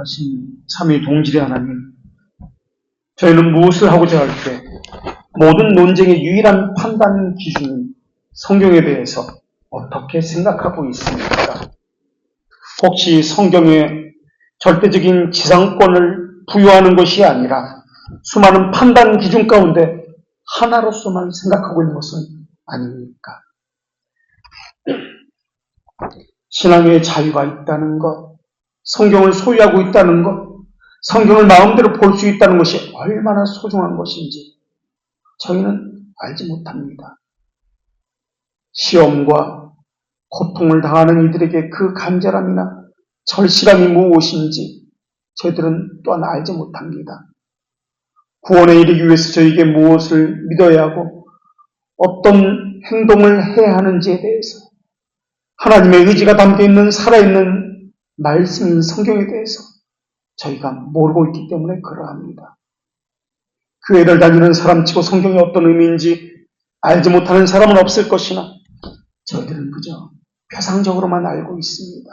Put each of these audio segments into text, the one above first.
하신 삼위 동질의 하나님, 저희는 무엇을 하고자 할 때 모든 논쟁의 유일한 판단 기준인 성경에 대해서 어떻게 생각하고 있습니까? 혹시 성경에 절대적인 지상권을 부여하는 것이 아니라 수많은 판단 기준 가운데 하나로서만 생각하고 있는 것은 아닙니까? 신앙의 자유가 있다는 것, 성경을 소유하고 있다는 것, 성경을 마음대로 볼 수 있다는 것이 얼마나 소중한 것인지 저희는 알지 못합니다. 시험과 고통을 당하는 이들에게 그 간절함이나 절실함이 무엇인지 저희들은 또한 알지 못합니다. 구원에 이르기 위해서 저에게 무엇을 믿어야 하고 어떤 행동을 해야 하는지에 대해서 하나님의 의지가 담겨있는 살아있는 말씀인 성경에 대해서 저희가 모르고 있기 때문에 그러합니다. 교회를 다니는 사람치고 성경이 어떤 의미인지 알지 못하는 사람은 없을 것이나 저희들은 그저 표상적으로만 알고 있습니다.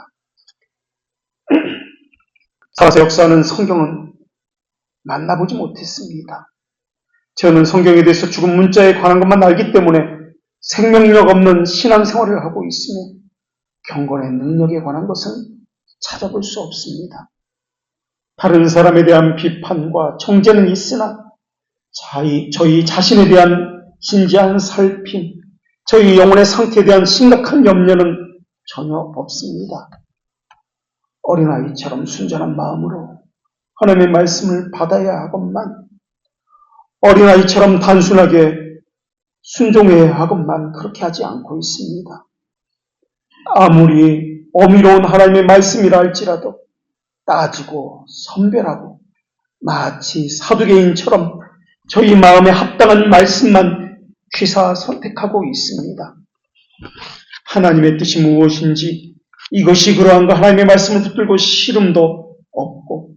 살아서 역사하는 성경은 만나보지 못했습니다. 저는 성경에 대해서 죽은 문자에 관한 것만 알기 때문에 생명력 없는 신앙생활을 하고 있으며 경건의 능력에 관한 것은 찾아볼 수 없습니다. 다른 사람에 대한 비판과 정죄는 있으나 저희 자신에 대한 진지한 살핌, 저희 영혼의 상태에 대한 심각한 염려는 전혀 없습니다. 어린아이처럼 순전한 마음으로 하나님의 말씀을 받아야 하건만, 어린아이처럼 단순하게 순종해야 하건만 그렇게 하지 않고 있습니다. 아무리 어미로운 하나님의 말씀이라 할지라도 따지고 선별하고 마치 사두개인처럼 저희 마음에 합당한 말씀만 취사 선택하고 있습니다. 하나님의 뜻이 무엇인지 이것이 그러한가 하나님의 말씀을 붙들고 씨름도 없고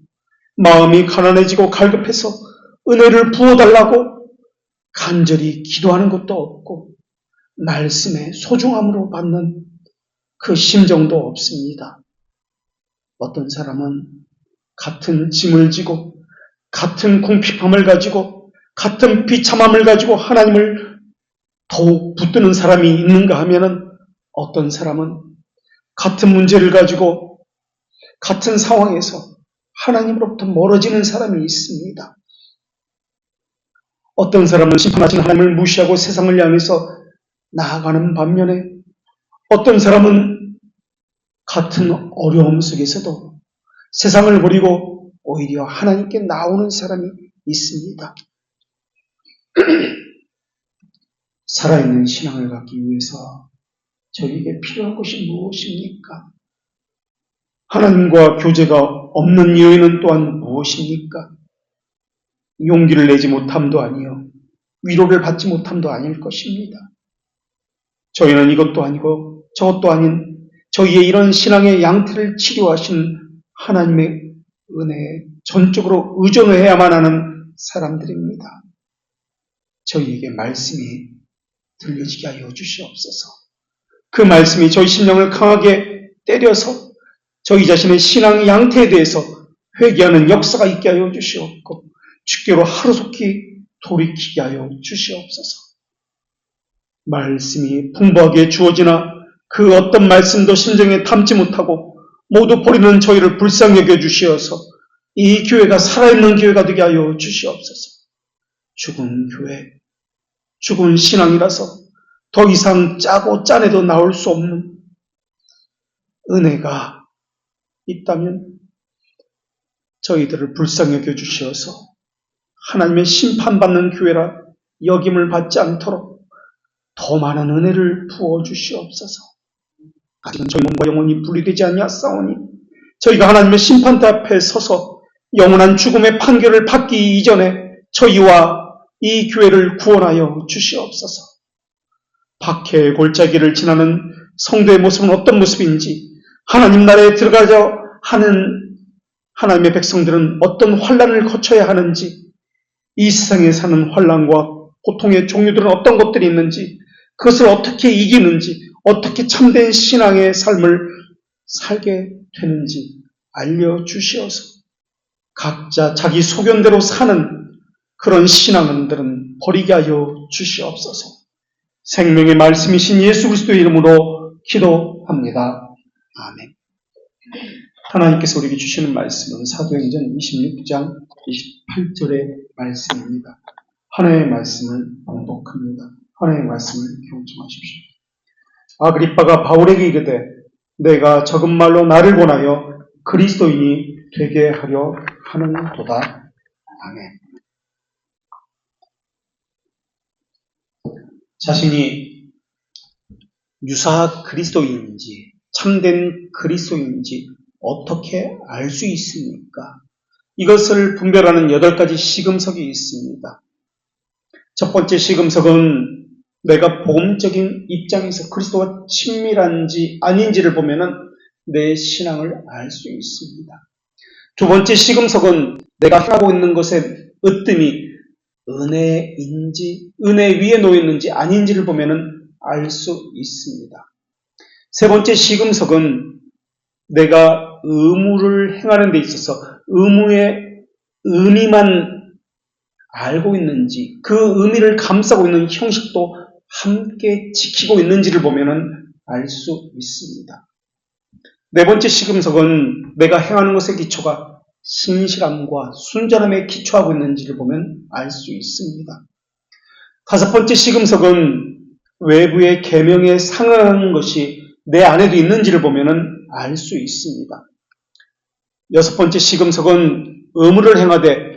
마음이 가난해지고 갈급해서 은혜를 부어달라고 간절히 기도하는 것도 없고 말씀의 소중함으로 받는 그 심정도 없습니다. 어떤 사람은 같은 짐을 지고 같은 궁핍함을 가지고 같은 비참함을 가지고 하나님을 더욱 붙드는 사람이 있는가 하면은 어떤 사람은 같은 문제를 가지고 같은 상황에서 하나님으로부터 멀어지는 사람이 있습니다. 어떤 사람은 심판하신 하나님을 무시하고 세상을 향해서 나아가는 반면에 어떤 사람은 같은 어려움 속에서도 세상을 버리고 오히려 하나님께 나오는 사람이 있습니다. 살아있는 신앙을 갖기 위해서 저에게 필요한 것이 무엇입니까? 하나님과 교제가 없는 이유는 또한 무엇입니까? 용기를 내지 못함도 아니요, 위로를 받지 못함도 아닐 것입니다. 저희는 이것도 아니고 저것도 아닌 저희의 이런 신앙의 양태를 치료하신 하나님의 은혜에 전적으로 의존해야만 하는 사람들입니다. 저희에게 말씀이 들려지게 하여 주시옵소서. 그 말씀이 저희 심령을 강하게 때려서 저희 자신의 신앙 양태에 대해서 회개하는 역사가 있게 하여 주시옵고 주께로 하루속히 돌이키게 하여 주시옵소서. 말씀이 풍부하게 주어지나 그 어떤 말씀도 심정에 담지 못하고 모두 버리는 저희를 불쌍히 여겨 주시어서 이 교회가 살아있는 교회가 되게 하여 주시옵소서. 죽은 교회, 죽은 신앙이라서 더 이상 짜고 짜내도 나올 수 없는 은혜가 있다면 저희들을 불쌍히 여겨 주시어서 하나님의 심판받는 교회라 여김을 받지 않도록 더 많은 은혜를 부어 주시옵소서. 아직은 저희 몸과 영혼이 분리되지 아니하사오니 저희가 하나님의 심판대 앞에 서서 영원한 죽음의 판결을 받기 이전에 저희와 이 교회를 구원하여 주시옵소서. 박해의 골짜기를 지나는 성도의 모습은 어떤 모습인지, 하나님 나라에 들어가려 하는 하나님의 백성들은 어떤 환난을 거쳐야 하는지, 이 세상에 사는 환난과 고통의 종류들은 어떤 것들이 있는지, 그것을 어떻게 이기는지, 어떻게 참된 신앙의 삶을 살게 되는지 알려주시어서 각자 자기 소견대로 사는 그런 신앙인들은 버리게 하여 주시옵소서. 생명의 말씀이신 예수 그리스도의 이름으로 기도합니다. 아멘. 하나님께서 우리에게 주시는 말씀은 사도행전 26장 28절의 말씀입니다. 하나님의 말씀을 봉독합니다. 하나님의 말씀을 경청하십시오. 아그리빠가 바울에게 이르되 내가 적은 말로 나를 권하여 그리스도인이 되게 하려 하는도다. 아멘. 자신이 유사 그리스도인인지 참된 그리스도인인지 어떻게 알 수 있습니까? 이것을 분별하는 8가지 시금석이 있습니다. 첫 번째 시금석은 내가 복음적인 입장에서 그리스도와 친밀한지 아닌지를 보면은 내 신앙을 알 수 있습니다. 두 번째 시금석은 내가 행하고 있는 것의 으뜸이 은혜인지, 은혜 위에 놓였는지 아닌지를 보면은 알 수 있습니다. 세 번째 시금석은 내가 의무를 행하는 데 있어서 의무의 의미만 알고 있는지, 그 의미를 감싸고 있는 형식도 함께 지키고 있는지를 보면은 알 수 있습니다. 네 번째 시금석은 내가 행하는 것의 기초가 신실함과 순전함에 기초하고 있는지를 보면 알 수 있습니다. 다섯 번째 시금석은 외부의 계명에 상응하는 것이 내 안에도 있는지를 보면 알 수 있습니다. 여섯 번째 시금석은 의무를 행하되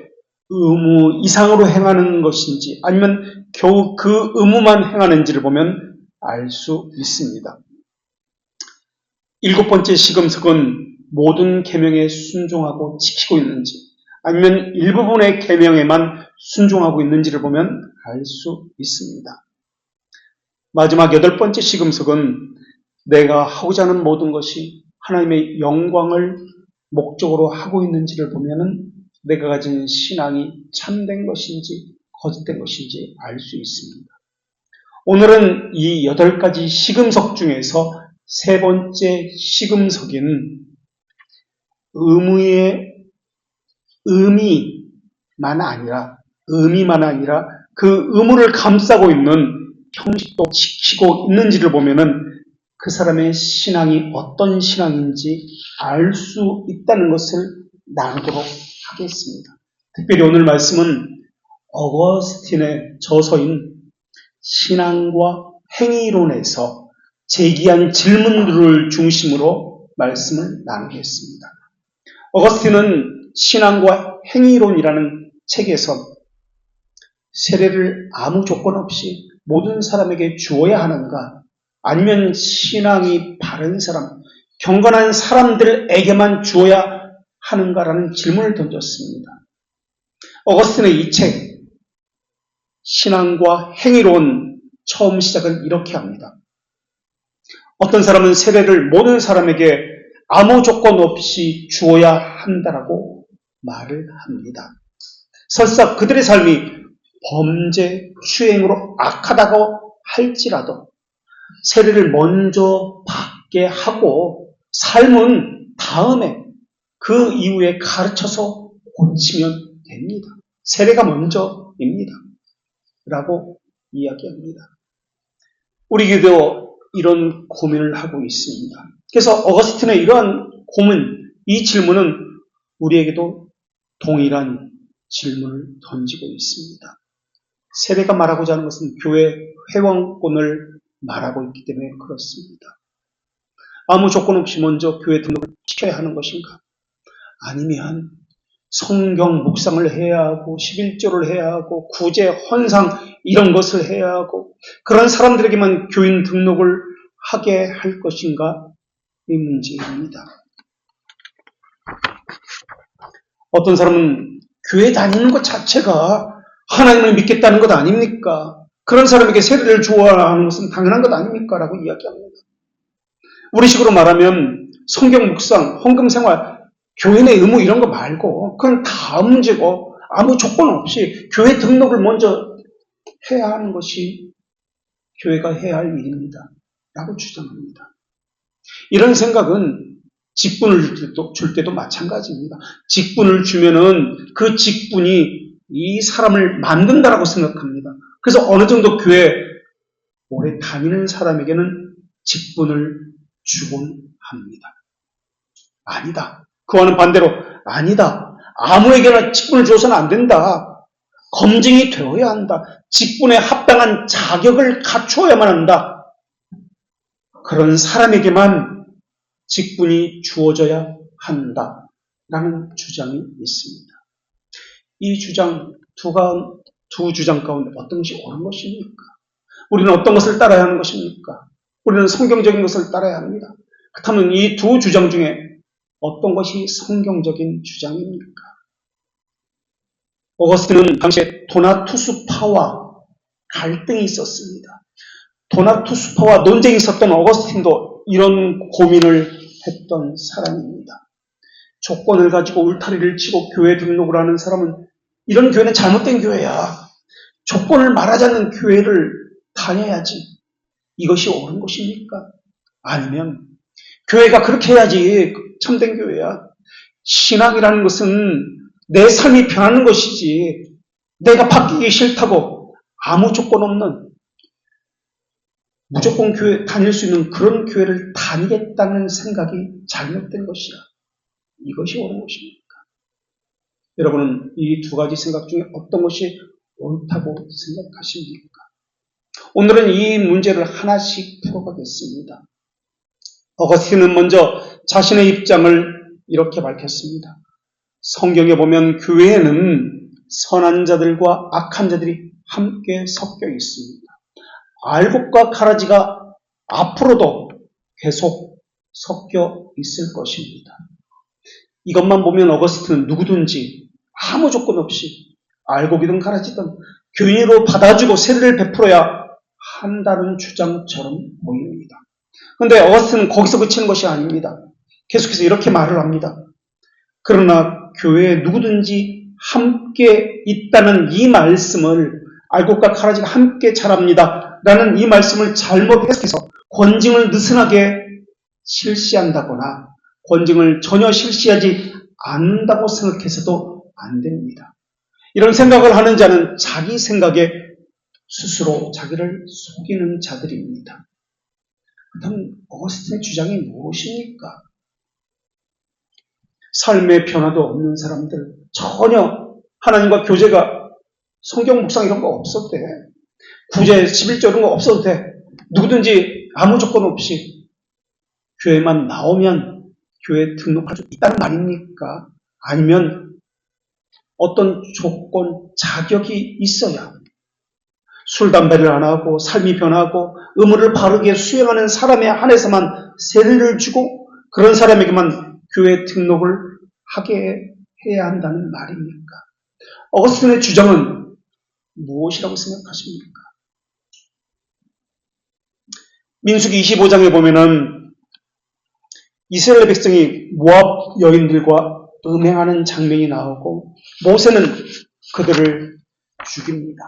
의무 이상으로 행하는 것인지 아니면 겨우 그 의무만 행하는지를 보면 알 수 있습니다. 일곱 번째 시금석은 모든 계명에 순종하고 지키고 있는지 아니면 일부분의 계명에만 순종하고 있는지를 보면 알 수 있습니다. 마지막 여덟 번째 시금석은 내가 하고자 하는 모든 것이 하나님의 영광을 목적으로 하고 있는지를 보면은 내가 가진 신앙이 참된 것인지 거짓된 것인지 알 수 있습니다. 오늘은 이 8가지 시금석 중에서 세 번째 시금석인 의무의 의미만 아니라 그 의무를 감싸고 있는 형식도 지키고 있는지를 보면은 그 사람의 신앙이 어떤 신앙인지 알 수 있다는 것을 나누도록 하겠습니다. 특별히 오늘 말씀은 어거스틴의 저서인 신앙과 행위론에서 제기한 질문들을 중심으로 말씀을 나누겠습니다. 어거스틴은 신앙과 행위론이라는 책에서 세례를 아무 조건 없이 모든 사람에게 주어야 하는가, 아니면 신앙이 바른 사람, 경건한 사람들에게만 주어야 하는가라는 질문을 던졌습니다. 어거스틴의 이 책, 신앙과 행위론 처음 시작을 이렇게 합니다. 어떤 사람은 세례를 모든 사람에게 아무 조건 없이 주어야 한다라고 말을 합니다. 설사 그들의 삶이 범죄, 추행으로 악하다고 할지라도 세례를 먼저 받게 하고 삶은 다음에 그 이후에 가르쳐서 고치면 됩니다. 세례가 먼저입니다. 라고 이야기합니다. 우리 교회도 이런 고민을 하고 있습니다. 그래서 어거스틴의 이러한 고민, 이 질문은 우리에게도 동일한 질문을 던지고 있습니다. 세례가 말하고자 하는 것은 교회 회원권을 말하고 있기 때문에 그렇습니다. 아무 조건 없이 먼저 교회 등록을 시켜야 하는 것인가? 아니면 성경 묵상을 해야 하고 11조를 해야 하고 구제, 헌상 이런 것을 해야 하고 그런 사람들에게만 교인 등록을 하게 할 것인가? 이 문제입니다. 어떤 사람은 교회 다니는 것 자체가 하나님을 믿겠다는 것 아닙니까? 그런 사람에게 세례를 주어하는 것은 당연한 것 아닙니까? 라고 이야기합니다. 우리식으로 말하면 성경 묵상, 헌금 생활, 교인의 의무 이런 거 말고 그건 다음 문제고 아무 조건 없이 교회 등록을 먼저 해야 하는 것이 교회가 해야 할 일입니다. 라고 주장합니다. 이런 생각은 직분을 줄 때도 마찬가지입니다. 직분을 주면은 그 직분이 이 사람을 만든다라고 생각합니다. 그래서 어느 정도 교회 오래 다니는 사람에게는 직분을 주곤 합니다. 아니다. 그와는 반대로 아니다. 아무에게나 직분을 줘서는 안 된다. 검증이 되어야 한다. 직분에 합당한 자격을 갖추어야만 한다. 그런 사람에게만 직분이 주어져야 한다라는 주장이 있습니다. 이 주장, 두 주장 가운데 어떤 것이 옳은 것입니까? 우리는 어떤 것을 따라야 하는 것입니까? 우리는 성경적인 것을 따라야 합니다. 그렇다면 이 두 주장 중에 어떤 것이 성경적인 주장입니까? 어거스틴은 당시에 도나투스파와 갈등이 있었습니다. 도나투스파와 논쟁이 있었던 어거스틴도 이런 고민을 했던 사람입니다. 조건을 가지고 울타리를 치고 교회 등록을 하는 사람은 이런 교회는 잘못된 교회야. 조건을 말하지 않는 교회를 다녀야지. 이것이 옳은 것입니까? 아니면 교회가 그렇게 해야지 참된 교회야. 신학이라는 것은 내 삶이 변하는 것이지 내가 바뀌기 싫다고 아무 조건 없는 무조건 교회 다닐 수 있는 그런 교회를 다니겠다는 생각이 잘못된 것이야. 이것이 옳은 것입니까? 여러분은 이 두 가지 생각 중에 어떤 것이 옳다고 생각하십니까? 오늘은 이 문제를 하나씩 풀어가겠습니다. 어거스틴은 먼저 자신의 입장을 이렇게 밝혔습니다. 성경에 보면 교회에는 선한 자들과 악한 자들이 함께 섞여 있습니다. 알곡과 가라지가 앞으로도 계속 섞여 있을 것입니다. 이것만 보면 어거스틴은 누구든지 아무 조건 없이 알곡이든 가라지든 교인으로 받아주고 세례를 베풀어야 한다는 주장처럼 보입니다. 그런데 어거스틴은 거기서 그치는 것이 아닙니다. 계속해서 이렇게 말을 합니다. 그러나 교회에 누구든지 함께 있다는 이 말씀을 알곡과 가라지가 함께 자랍니다. 라는 이 말씀을 잘못 해석해서 권징을 느슨하게 실시한다거나 권징을 전혀 실시하지 않는다고 생각해서도 안 됩니다. 이런 생각을 하는 자는 자기 생각에 스스로 자기를 속이는 자들입니다. 그렇다면 어거스틴의 주장이 무엇입니까? 삶의 변화도 없는 사람들, 전혀 하나님과 교제가 성경 묵상 이런 거 없어도 돼. 구제, 11조 이런 거 없어도 돼. 누구든지 아무 조건 없이 교회만 나오면 교회 등록할 수 있다는 말입니까? 아니면 어떤 조건, 자격이 있어야 술, 담배를 안 하고 삶이 변하고 의무를 바르게 수행하는 사람에 한해서만 세례를 주고 그런 사람에게만 교회 등록을 하게 해야 한다는 말입니까? 어거스틴의 주장은 무엇이라고 생각하십니까? 민수기 25장에 보면은 이스라엘 백성이 모압 여인들과 음행하는 장면이 나오고 모세는 그들을 죽입니다.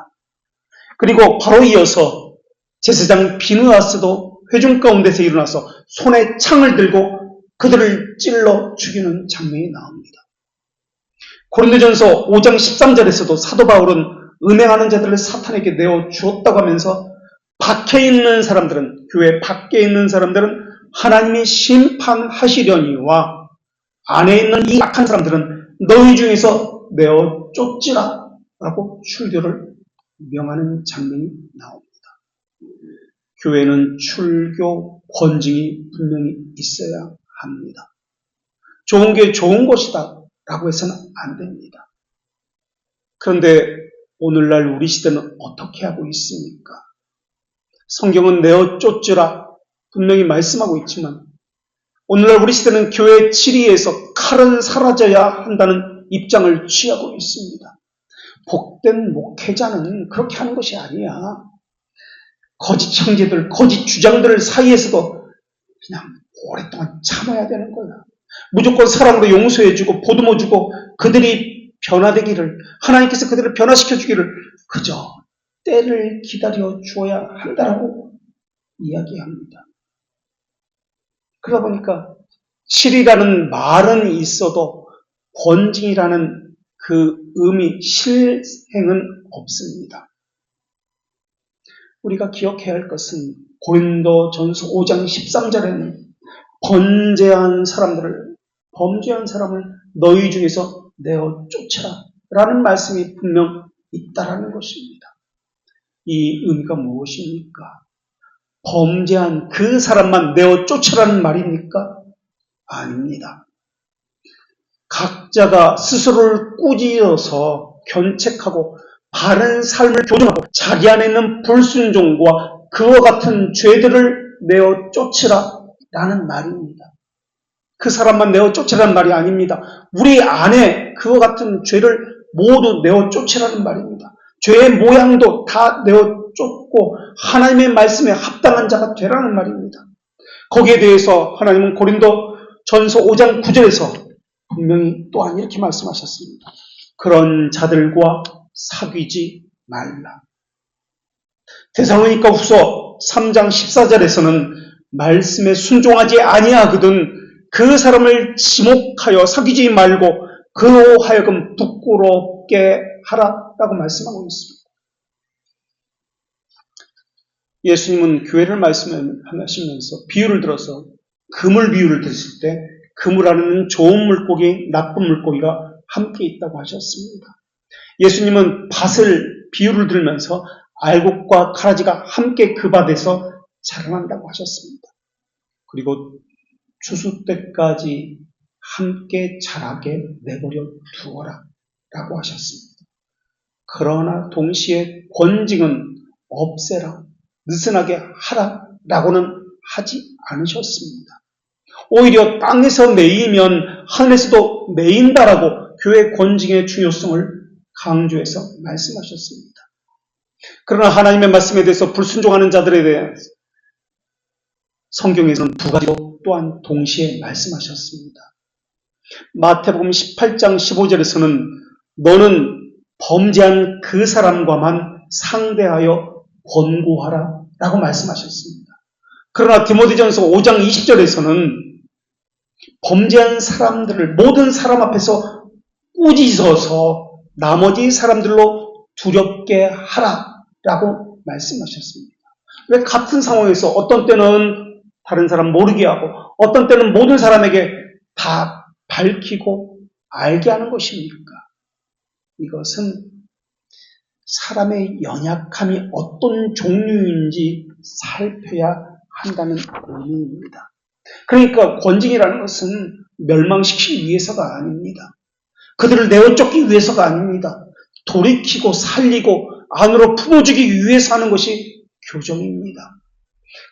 그리고 바로 이어서 제사장 비느하스도 회중 가운데서 일어나서 손에 창을 들고 그들을 찔러 죽이는 장면이 나옵니다. 고린도전서 5장 13절에서도 사도 바울은 음행하는 자들을 사탄에게 내어 주었다고 하면서 밖에 있는 사람들은, 교회 밖에 있는 사람들은 하나님이 심판하시려니와 안에 있는 이 악한 사람들은 너희 중에서 내어 쫓지라 라고 출교를 명하는 장면이 나옵니다. 교회는 출교 권징이 분명히 있어야 합니다. 좋은 게 좋은 것이다 라고 해서는 안 됩니다. 그런데 오늘날 우리 시대는 어떻게 하고 있습니까? 성경은 내어 쫓으라 분명히 말씀하고 있지만 오늘날 우리 시대는 교회 지리에서 칼은 사라져야 한다는 입장을 취하고 있습니다. 복된 목회자는 그렇게 하는 것이 아니야. 거짓 형제들, 거짓 주장들 사이에서도 그냥 오랫동안 참아야 되는 거야. 무조건 사랑으로 용서해주고 보듬어주고 그들이 변화되기를, 하나님께서 그들을 변화시켜주기를 그저 때를 기다려 주어야 한다라고 이야기합니다. 그러다 보니까 실이라는 말은 있어도 권징이라는 그 의미, 실행은 없습니다. 우리가 기억해야 할 것은 고린도전서 5장 13절에는 범죄한 사람을 너희 중에서 내어 쫓아라 라는 말씀이 분명 있다라는 것입니다. 이 의미가 무엇입니까? 범죄한 그 사람만 내어 쫓아라는 말입니까? 아닙니다. 각자가 스스로를 꾸짖어서 견책하고 바른 삶을 교정하고 자기 안에 있는 불순종과 그와 같은 죄들을 내어 쫓으라 라는 말입니다. 그 사람만 내어 쫓으라는 말이 아닙니다. 우리 안에 그와 같은 죄를 모두 내어 쫓으라는 말입니다. 죄의 모양도 다 내어 쫓고 하나님의 말씀에 합당한 자가 되라는 말입니다. 거기에 대해서 하나님은 고린도전서 5장 9절에서 분명히 또한 이렇게 말씀하셨습니다. 그런 자들과 사귀지 말라. 데살로니가 후서 3장 14절에서는 말씀에 순종하지 아니하거든 그 사람을 지목하여 사귀지 말고 그로 하여금 부끄럽게 하라라고 말씀하고 있습니다. 예수님은 교회를 말씀하시면서 비유를 들어서 그물 비유를 들으실 때 그물 안에는 좋은 물고기, 나쁜 물고기가 함께 있다고 하셨습니다. 예수님은 밭을 비유를 들면서 알곡과 가라지가 함께 그 밭에서 자라난다고 하셨습니다. 그리고 추수 때까지 함께 자라게 내버려 두어라 라고 하셨습니다. 그러나 동시에 권징은 없애라, 느슨하게 하라 라고는 하지 않으셨습니다. 오히려 땅에서 매이면 하늘에서도 매인다라고 교회 권징의 중요성을 강조해서 말씀하셨습니다. 그러나 하나님의 말씀에 대해서 불순종하는 자들에 대해서 성경에서는 두 가지로 또한 동시에 말씀하셨습니다. 마태복음 18장 15절에서는 너는 범죄한 그 사람과만 상대하여 권고하라 라고 말씀하셨습니다. 그러나 디모데전서 5장 20절에서는 범죄한 사람들을 모든 사람 앞에서 꾸짖어서 나머지 사람들로 두렵게 하라라고 말씀하셨습니다. 왜 같은 상황에서 어떤 때는 다른 사람 모르게 하고 어떤 때는 모든 사람에게 다 밝히고 알게 하는 것입니까? 이것은 사람의 연약함이 어떤 종류인지 살펴야 한다는 의미입니다. 그러니까 권징이라는 것은 멸망시키기 위해서가 아닙니다. 그들을 내어쫓기 위해서가 아닙니다. 돌이키고 살리고 안으로 품어주기 위해서 하는 것이 교정입니다.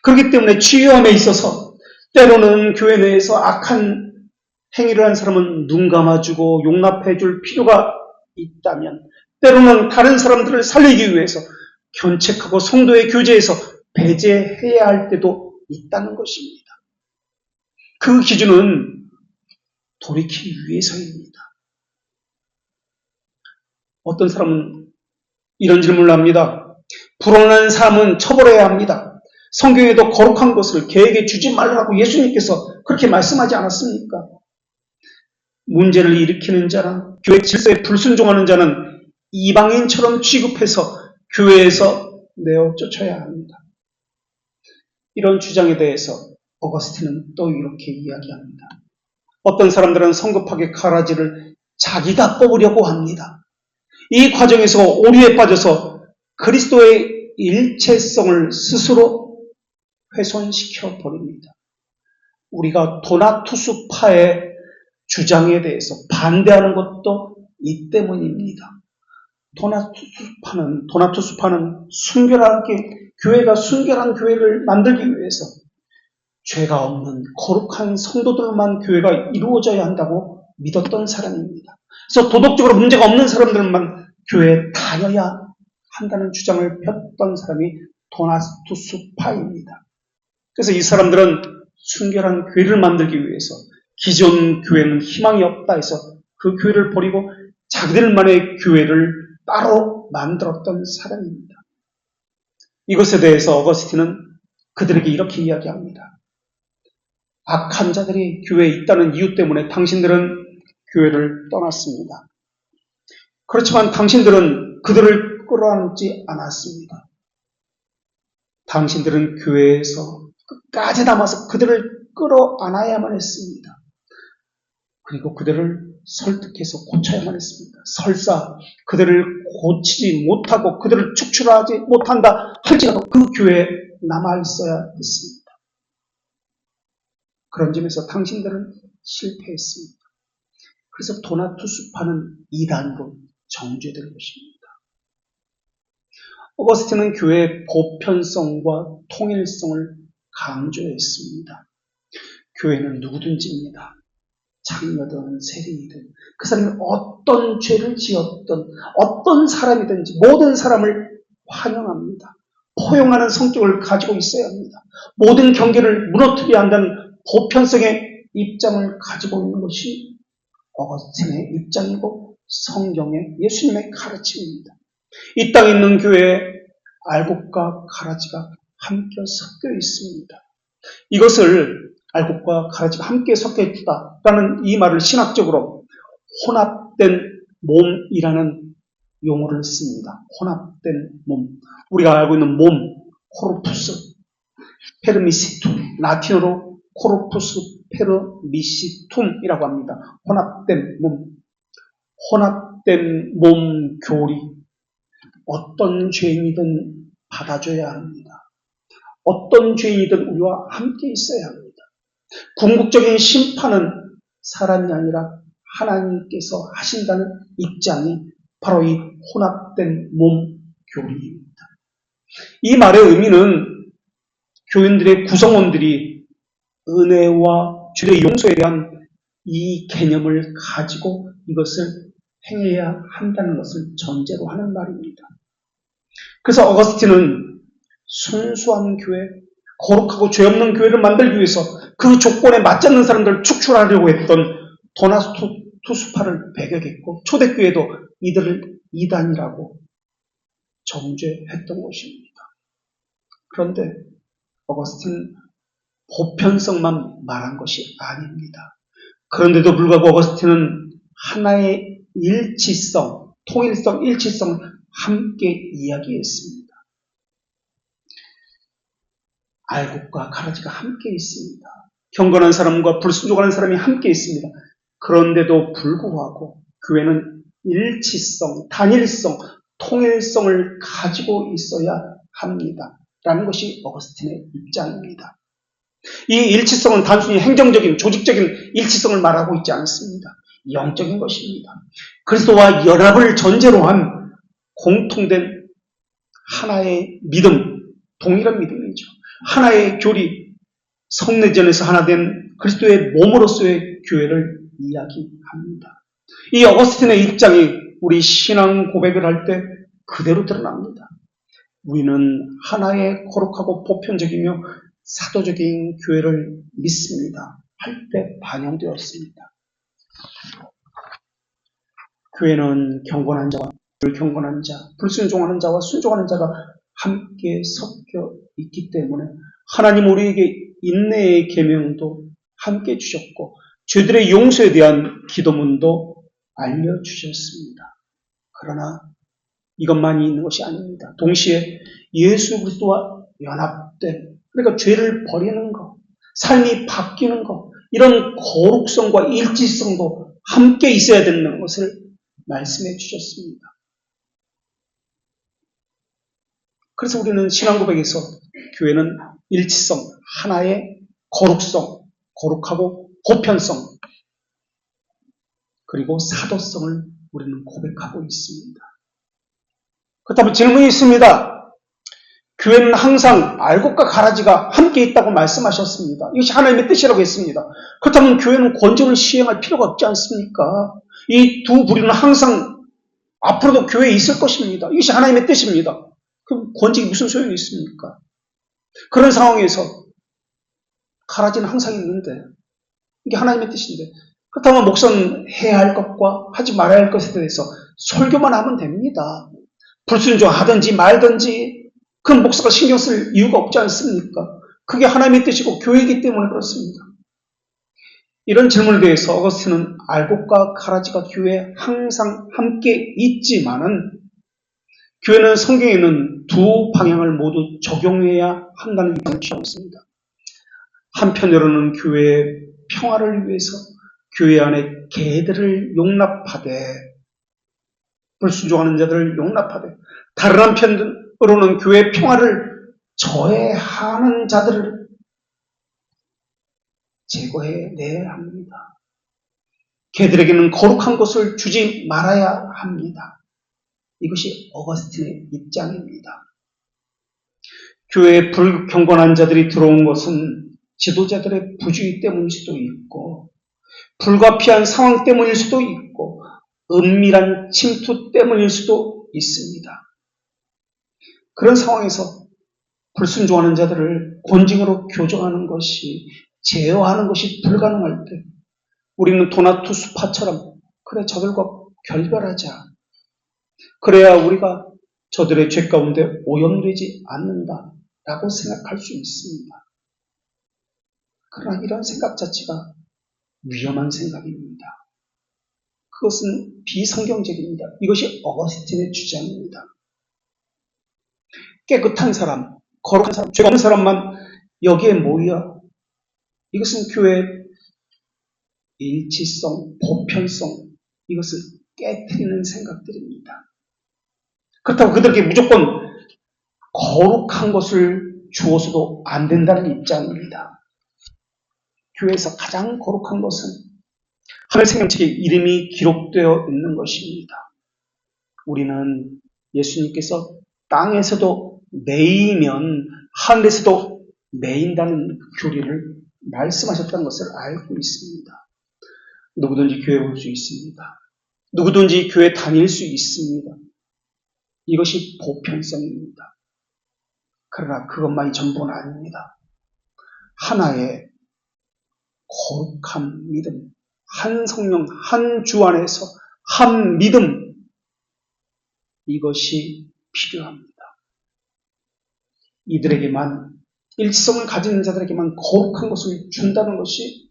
그렇기 때문에 치유함에 있어서 때로는 교회 내에서 악한 행위를 한 사람은 눈 감아주고 용납해 줄 필요가 있다면 때로는 다른 사람들을 살리기 위해서 견책하고 성도의 교제에서 배제해야 할 때도 있다는 것입니다. 그 기준은 돌이키기 위해서입니다. 어떤 사람은 이런 질문을 합니다. 불온한 삶은 처벌해야 합니다. 성경에도 거룩한 것을 개에게 주지 말라고 예수님께서 그렇게 말씀하지 않았습니까? 문제를 일으키는 자나 교회 질서에 불순종하는 자는 이방인처럼 취급해서 교회에서 내어 쫓아야 합니다. 이런 주장에 대해서 어거스틴은 또 이렇게 이야기합니다. 어떤 사람들은 성급하게 가라지를 자기가 뽑으려고 합니다. 이 과정에서 오류에 빠져서 그리스도의 일체성을 스스로 훼손시켜 버립니다. 우리가 도나투스파의 주장에 대해서 반대하는 것도 이 때문입니다. 도나투스파는 교회가 순결한 교회를 만들기 위해서 죄가 없는 거룩한 성도들만 교회가 이루어져야 한다고 믿었던 사람입니다. 그래서 도덕적으로 문제가 없는 사람들만 교회에 다녀야 한다는 주장을 폈던 사람이 도나투스파입니다. 그래서 이 사람들은 순결한 교회를 만들기 위해서 기존 교회는 희망이 없다 해서 그 교회를 버리고 자기들만의 교회를 따로 만들었던 사람입니다. 이것에 대해서 어거스틴은 그들에게 이렇게 이야기합니다. 악한 자들이 교회에 있다는 이유 때문에 당신들은 교회를 떠났습니다. 그렇지만 당신들은 그들을 끌어안지 않았습니다. 당신들은 교회에서 끝까지 남아서 그들을 끌어안아야만 했습니다. 그리고 그들을 설득해서 고쳐야만 했습니다. 설사 그들을 고치지 못하고 그들을 축출하지 못한다 할지라도 그 교회에 남아있어야 했습니다. 그런 점에서 당신들은 실패했습니다. 그래서 도나투스파는 이단으로 정죄된 것입니다. 오거스틴은 교회의 보편성과 통일성을 강조했습니다. 교회는 누구든지입니다. 장녀든 세리이든 그 사람이 어떤 죄를 지었든 어떤 사람이든지 모든 사람을 환영합니다. 포용하는 성격을 가지고 있어야 합니다. 모든 경계를 무너뜨려야 한다는 보편성의 입장을 가지고 있는 것이 어거스틴의 입장이고 성경의 예수님의 가르침입니다. 이 땅에 있는 교회에 알곡과 가라지가 함께 섞여 있습니다. 이것을 알곡과 가라지가 함께 섞여 있다라는 이 말을 신학적으로 혼합된 몸이라는 용어를 씁니다. 혼합된 몸. 우리가 알고 있는 몸, 코르푸스, 페르미시툼, 라틴어로 코르푸스 페르미시툼이라고 합니다. 혼합된 몸. 혼합된 몸 교리. 어떤 죄인이든 받아줘야 합니다. 어떤 죄인이든 우리와 함께 있어야 합니다. 궁극적인 심판은 사람이 아니라 하나님께서 하신다는 입장이 바로 이 혼합된 몸 교리입니다. 이 말의 의미는 교인들의 구성원들이 은혜와 죄의 용서에 대한 이 개념을 가지고 이것을 행해야 한다는 것을 전제로 하는 말입니다. 그래서 어거스틴은 순수한 교회, 거룩하고 죄 없는 교회를 만들기 위해서 그 조건에 맞지 않는 사람들을 축출하려고 했던 도나투스파를 배격했고 초대교회도 이들을 이단이라고 정죄했던 것입니다. 그런데 어거스틴은 보편성만 말한 것이 아닙니다. 그런데도 불구하고 어거스틴은 하나의 일치성, 통일성, 일치성을 함께 이야기했습니다. 알곡과 가라지가 함께 있습니다. 경건한 사람과 불순종하는 사람이 함께 있습니다. 그런데도 불구하고 교회는 일치성, 단일성, 통일성을 가지고 있어야 합니다. 라는 것이 어거스틴의 입장입니다. 이 일치성은 단순히 행정적인, 조직적인 일치성을 말하고 있지 않습니다. 영적인 것입니다. 그리스도와 연합을 전제로 한 공통된 하나의 믿음, 동일한 믿음이죠. 하나의 교리, 성내전에서 하나 된 그리스도의 몸으로서의 교회를 이야기합니다. 이 어거스틴의 입장이 우리 신앙 고백을 할 때 그대로 드러납니다. 우리는 하나의 거룩하고 보편적이며 사도적인 교회를 믿습니다. 할 때 반영되었습니다. 교회는 경건한 자와 불경건한 자, 불순종하는 자와 순종하는 자가 함께 섞여 있기 때문에 하나님 우리에게 인내의 계명도 함께 주셨고 죄들의 용서에 대한 기도문도 알려주셨습니다. 그러나 이것만이 있는 것이 아닙니다. 동시에 예수 그리스도와 연합된, 그러니까 죄를 버리는 것, 삶이 바뀌는 것, 이런 거룩성과 일치성도 함께 있어야 된다는 것을 말씀해 주셨습니다. 그래서 우리는 신앙 고백에서 교회는 일치성, 하나의 거룩성, 거룩하고 보편성, 그리고 사도성을 우리는 고백하고 있습니다. 그렇다면 질문이 있습니다. 교회는 항상 알곡과 가라지가 함께 있다고 말씀하셨습니다. 이것이 하나님의 뜻이라고 했습니다. 그렇다면 교회는 권정을 시행할 필요가 없지 않습니까? 이 두 부류는 항상 앞으로도 교회에 있을 것입니다. 이것이 하나님의 뜻입니다. 그럼 권직이 무슨 소용이 있습니까? 그런 상황에서 가라지는 항상 있는데 이게 하나님의 뜻인데 그렇다면 목사는 해야 할 것과 하지 말아야 할 것에 대해서 설교만 하면 됩니다. 불순종하든지 말든지 그건 목사가 신경 쓸 이유가 없지 않습니까? 그게 하나님의 뜻이고 교회이기 때문에 그렇습니다. 이런 질문에 대해서 어거스틴은 알곡과 가라지가 교회에 항상 함께 있지만은 교회는 성경에 있는 두 방향을 모두 적용해야 한다는 입장을 취하고 있습니다. 한편으로는 교회의 평화를 위해서 교회 안에 개들을 용납하되 불순종하는 자들을 용납하되 다른 한편으로는 교회의 평화를 저해하는 자들을 제거해내야 합니다. 개들에게는 거룩한 것을 주지 말아야 합니다. 이것이 어거스틴의 입장입니다. 교회에 불경건한 자들이 들어온 것은 지도자들의 부주의 때문일 수도 있고 불가피한 상황 때문일 수도 있고 은밀한 침투 때문일 수도 있습니다. 그런 상황에서 불순종하는 자들을 권징으로 교정하는 것이 제어하는 것이 불가능할 때 우리는 도나투스파처럼 그래 저들과 결별하자. 그래야 우리가 저들의 죄 가운데 오염되지 않는다라고 생각할 수 있습니다. 그러나 이런 생각 자체가 위험한 생각입니다. 그것은 비성경적입니다. 이것이 어거스틴의 주장입니다. 깨끗한 사람, 거룩한 사람, 죄가 없는 사람만 여기에 모여 이것은 교회의 일치성, 보편성 이것을 깨트리는 생각들입니다. 그렇다고 그들에게 무조건 거룩한 것을 주어서도 안 된다는 입장입니다. 교회에서 가장 거룩한 것은 하늘 생명책에 이름이 기록되어 있는 것입니다. 우리는 예수님께서 땅에서도 매이면 하늘에서도 매인다는 교리를 말씀하셨다는 것을 알고 있습니다. 누구든지 교회 올 수 있습니다. 누구든지 교회 다닐 수 있습니다. 이것이 보편성입니다. 그러나 그것만이 전부는 아닙니다. 하나의 거룩한 믿음, 한 성령, 한 주 안에서 한 믿음, 이것이 필요합니다. 이들에게만, 일치성을 가진 자들에게만 거룩한 것을 준다는 것이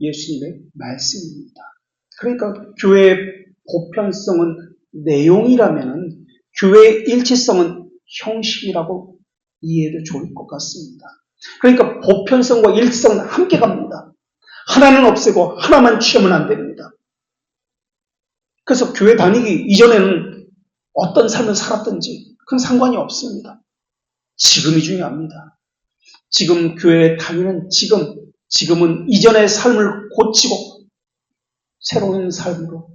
예수님의 말씀입니다. 그러니까 교회의 보편성은 내용이라면 교회의 일치성은 형식이라고 이해해도 좋을 것 같습니다. 그러니까 보편성과 일치성은 함께 갑니다. 하나는 없애고 하나만 취하면 안 됩니다. 그래서 교회 다니기 이전에는 어떤 삶을 살았든지 그건 상관이 없습니다. 지금이 중요합니다. 지금 교회에 다니는 지금은 이전의 삶을 고치고 새로운 삶으로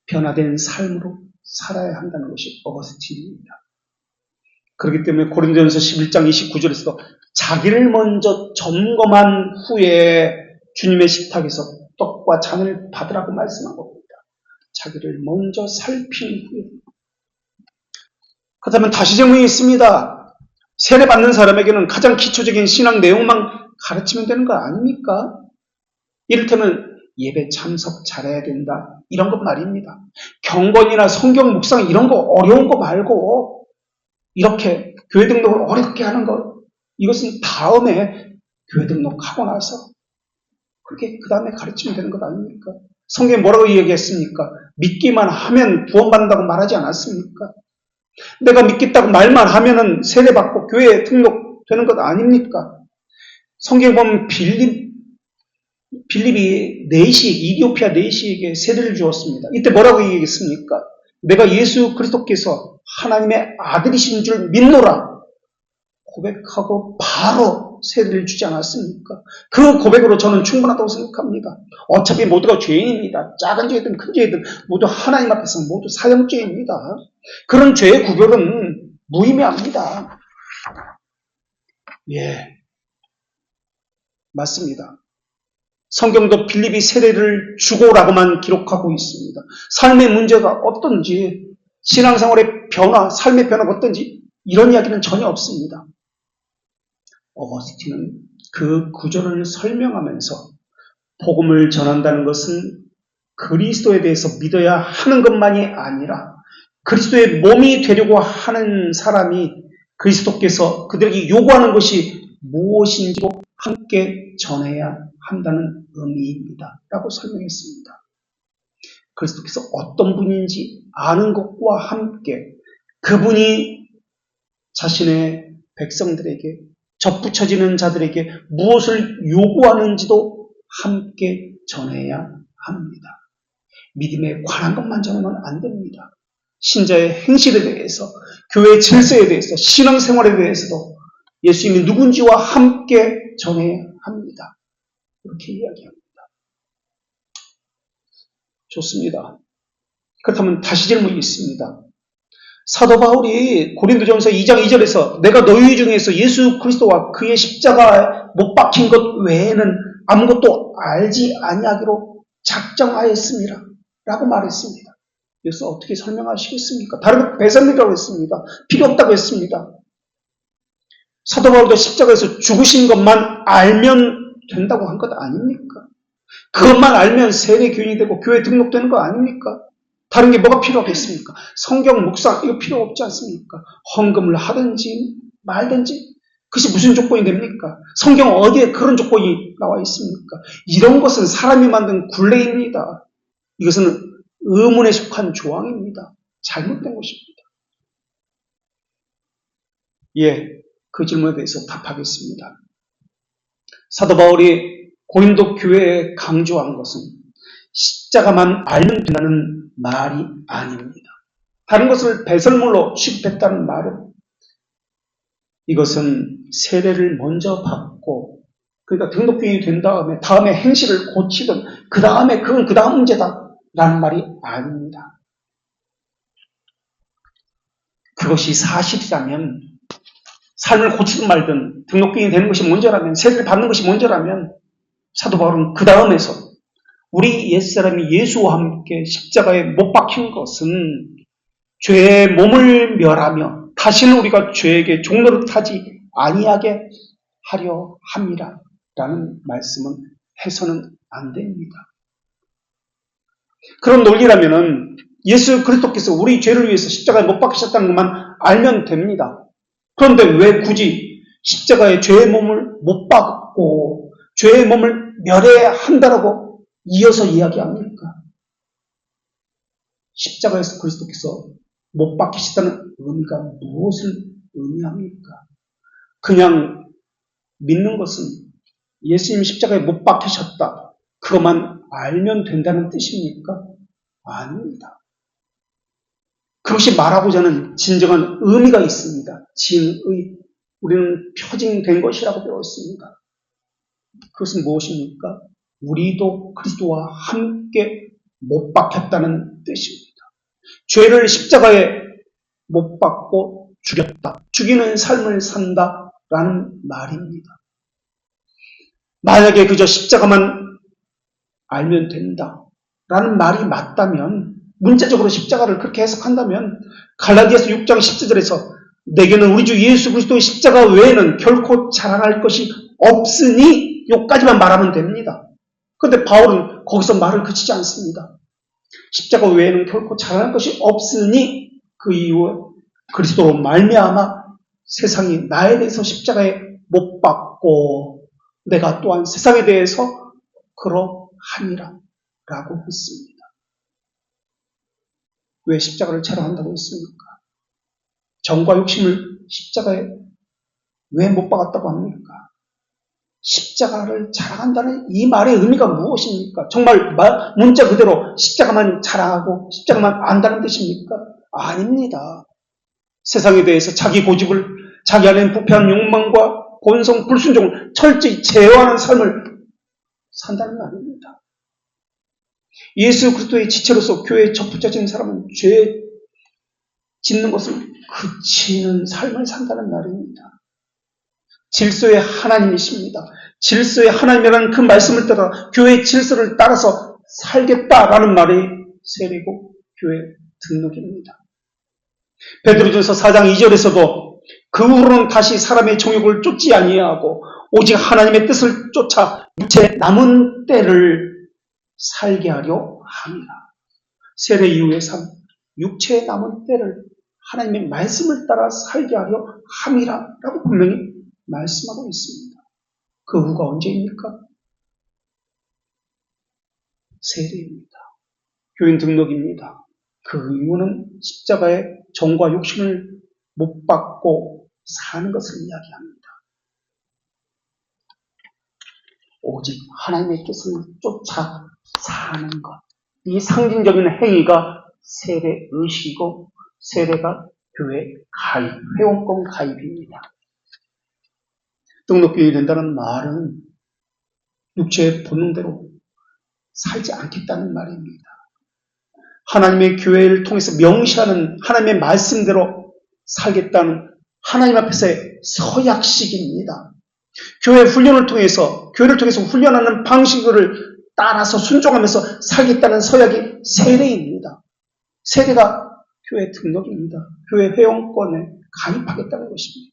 변화된 삶으로 살아야 한다는 것이 어거스틴입니다. 그렇기 때문에 고린도전서 11장 29절에서도 자기를 먼저 점검한 후에 주님의 식탁에서 떡과 잔을 받으라고 말씀한 겁니다. 자기를 먼저 살핀 후에. 그렇다면 다시 질문이 있습니다. 세례받는 사람에게는 가장 기초적인 신앙 내용만 가르치면 되는 거 아닙니까? 이를테면 예배 참석 잘해야 된다. 이런 것 말입니다. 경건이나 성경 묵상 이런 거 어려운 거 말고 이렇게 교회 등록을 어렵게 하는 것 이것은 다음에 교회 등록하고 나서 그렇게 그 다음에 가르치면 되는 것 아닙니까? 성경에 뭐라고 이야기했습니까? 믿기만 하면 구원받는다고 말하지 않았습니까? 내가 믿겠다고 말만 하면은 세례받고 교회에 등록되는 것 아닙니까? 성경에 보면 빌립이 이디오피아 내시에게 세례를 주었습니다. 이때 뭐라고 얘기했습니까? 내가 예수 그리스도께서 하나님의 아들이신 줄 믿노라 고백하고 바로 세례를 주지 않았습니까? 그 고백으로 저는 충분하다고 생각합니다. 어차피 모두가 죄인입니다. 작은 죄든 큰 죄든 모두 하나님 앞에서 모두 사형죄입니다. 그런 죄의 구별은 무의미합니다. 예, 맞습니다. 성경도 빌립이 세례를 주고라고만 기록하고 있습니다. 삶의 문제가 어떤지, 신앙생활의 변화, 삶의 변화가 어떤지 이런 이야기는 전혀 없습니다. 어거스틴은 그 구절을 설명하면서 복음을 전한다는 것은 그리스도에 대해서 믿어야 하는 것만이 아니라 그리스도의 몸이 되려고 하는 사람이 그리스도께서 그들에게 요구하는 것이 무엇인지도 함께 전해야 한다는 의미입니다. 라고 설명했습니다. 그리스도께서 어떤 분인지 아는 것과 함께 그분이 자신의 백성들에게 접붙여지는 자들에게 무엇을 요구하는지도 함께 전해야 합니다. 믿음에 관한 것만 전하면 안 됩니다. 신자의 행실에 대해서, 교회의 질서에 대해서, 신앙생활에 대해서도 예수님이 누군지와 함께 전해야 합니다. 이렇게 이야기합니다. 좋습니다. 그렇다면 다시 질문이 있습니다. 사도 바울이 고린도전서 2장 2절에서 내가 너희 중에서 예수 그리스도와 그의 십자가에 못 박힌 것 외에는 아무것도 알지 아니하기로 작정하였습니다. 라고 말했습니다. 여기서 어떻게 설명하시겠습니까? 다른 배설이라고 했습니다. 필요 없다고 했습니다. 사도 바울도 십자가에서 죽으신 것만 알면 된다고 한 것 아닙니까? 그것만 알면 세례교인이 되고 교회 등록되는 거 아닙니까? 다른 게 뭐가 필요하겠습니까? 성경 묵상 이거 필요 없지 않습니까? 헌금을 하든지 말든지 그것이 무슨 조건이 됩니까? 성경 어디에 그런 조건이 나와 있습니까? 이런 것은 사람이 만든 굴레입니다. 이것은 의문에 속한 조항입니다. 잘못된 것입니다. 예, 그 질문에 대해서 답하겠습니다. 사도 바울이 고린도 교회에 강조한 것은 십자가만 알면 된다는 말이 아닙니다. 다른 것을 배설물로 취급했다는 말은 이것은 세례를 먼저 받고 그러니까 등록교인이 된 다음에 행실을 고치든 그 다음에 그건 그 다음 문제다라는 말이 아닙니다. 그것이 사실이라면 삶을 고치든 말든 등록교인이 되는 것이 먼저라면 세례를 받는 것이 먼저라면 사도 바울은 그 다음에서 우리 옛사람이 예수와 함께 십자가에 못 박힌 것은 죄의 몸을 멸하며 다시는 우리가 죄에게 종노릇하지 아니하게 하려 함이라 라는 말씀은 해서는 안 됩니다. 그런 논리라면은 예수 그리스도께서 우리 죄를 위해서 십자가에 못 박히셨다는 것만 알면 됩니다. 그런데 왜 굳이 십자가에 죄의 몸을 못 박고 죄의 몸을 멸해야 한다라고 이어서 이야기합니까? 십자가에서 그리스도께서 못 박히셨다는 의미가 무엇을 의미합니까? 그냥 믿는 것은 예수님 십자가에 못 박히셨다. 그것만 알면 된다는 뜻입니까? 아닙니다. 그것이 말하고자 하는 진정한 의미가 있습니다. 진의. 우리는 표징된 것이라고 배웠습니다. 그것은 무엇입니까? 우리도 그리스도와 함께 못 박혔다는 뜻입니다. 죄를 십자가에 못 박고 죽였다. 죽이는 삶을 산다라는 말입니다. 만약에 그저 십자가만 알면 된다라는 말이 맞다면 문자적으로 십자가를 그렇게 해석한다면 갈라디아서 6장 10절에서 내게는 우리 주 예수 그리스도의 십자가 외에는 결코 자랑할 것이 없으니 요까지만 말하면 됩니다. 그런데 바울은 거기서 말을 그치지 않습니다. 십자가 외에는 결코 자랑할 것이 없으니 그 이후에 그리스도로 말미암아 세상이 나에 대해서 십자가에 못 박고 내가 또한 세상에 대해서 그러하니라 라고 했습니다. 왜 십자가를 자랑한다고 했습니까? 정과 욕심을 십자가에 왜 못 박았다고 합니까? 십자가를 자랑한다는 이 말의 의미가 무엇입니까? 정말 문자 그대로 십자가만 자랑하고 십자가만 안다는 뜻입니까? 아닙니다. 세상에 대해서 자기 고집을 자기 안에 부패한 욕망과 본성 불순종을 철저히 제어하는 삶을 산다는 말입니다. 예수 그리스도의 지체로서 교회에 접붙여진 사람은 죄 짓는 것을 그치는 삶을 산다는 말입니다. 질서의 하나님이십니다. 질서의 하나님이라는 그 말씀을 따라 교회의 질서를 따라서 살겠다라는 말이 세례고 교회 등록입니다. 베드로전서 4장 2절에서도 그 후로는 다시 사람의 정욕을 쫓지 아니하고 오직 하나님의 뜻을 쫓아 육체의 남은 때를 살게 하려 합니다. 세례 이후의 삶, 육체의 남은 때를 하나님의 말씀을 따라 살게 하려 함이라고 분명히 말씀하고 있습니다. 그 후가 언제입니까? 세례입니다. 교인 등록입니다. 그 이유는 십자가의 정과 욕심을 못 받고 사는 것을 이야기합니다. 오직 하나님의 뜻을 쫓아 사는 것. 이 상징적인 행위가 세례 의식이고 세례가 교회 가입, 회원권 가입입니다. 등록교육이 된다는 말은 육체의 본능대로 살지 않겠다는 말입니다. 하나님의 교회를 통해서 명시하는 하나님의 말씀대로 살겠다는 하나님 앞에서의 서약식입니다. 교회 훈련을 통해서, 교회를 통해서 훈련하는 방식을 따라서 순종하면서 살겠다는 서약이 세례입니다. 세례가 교회 등록입니다. 교회 회원권에 가입하겠다는 것입니다.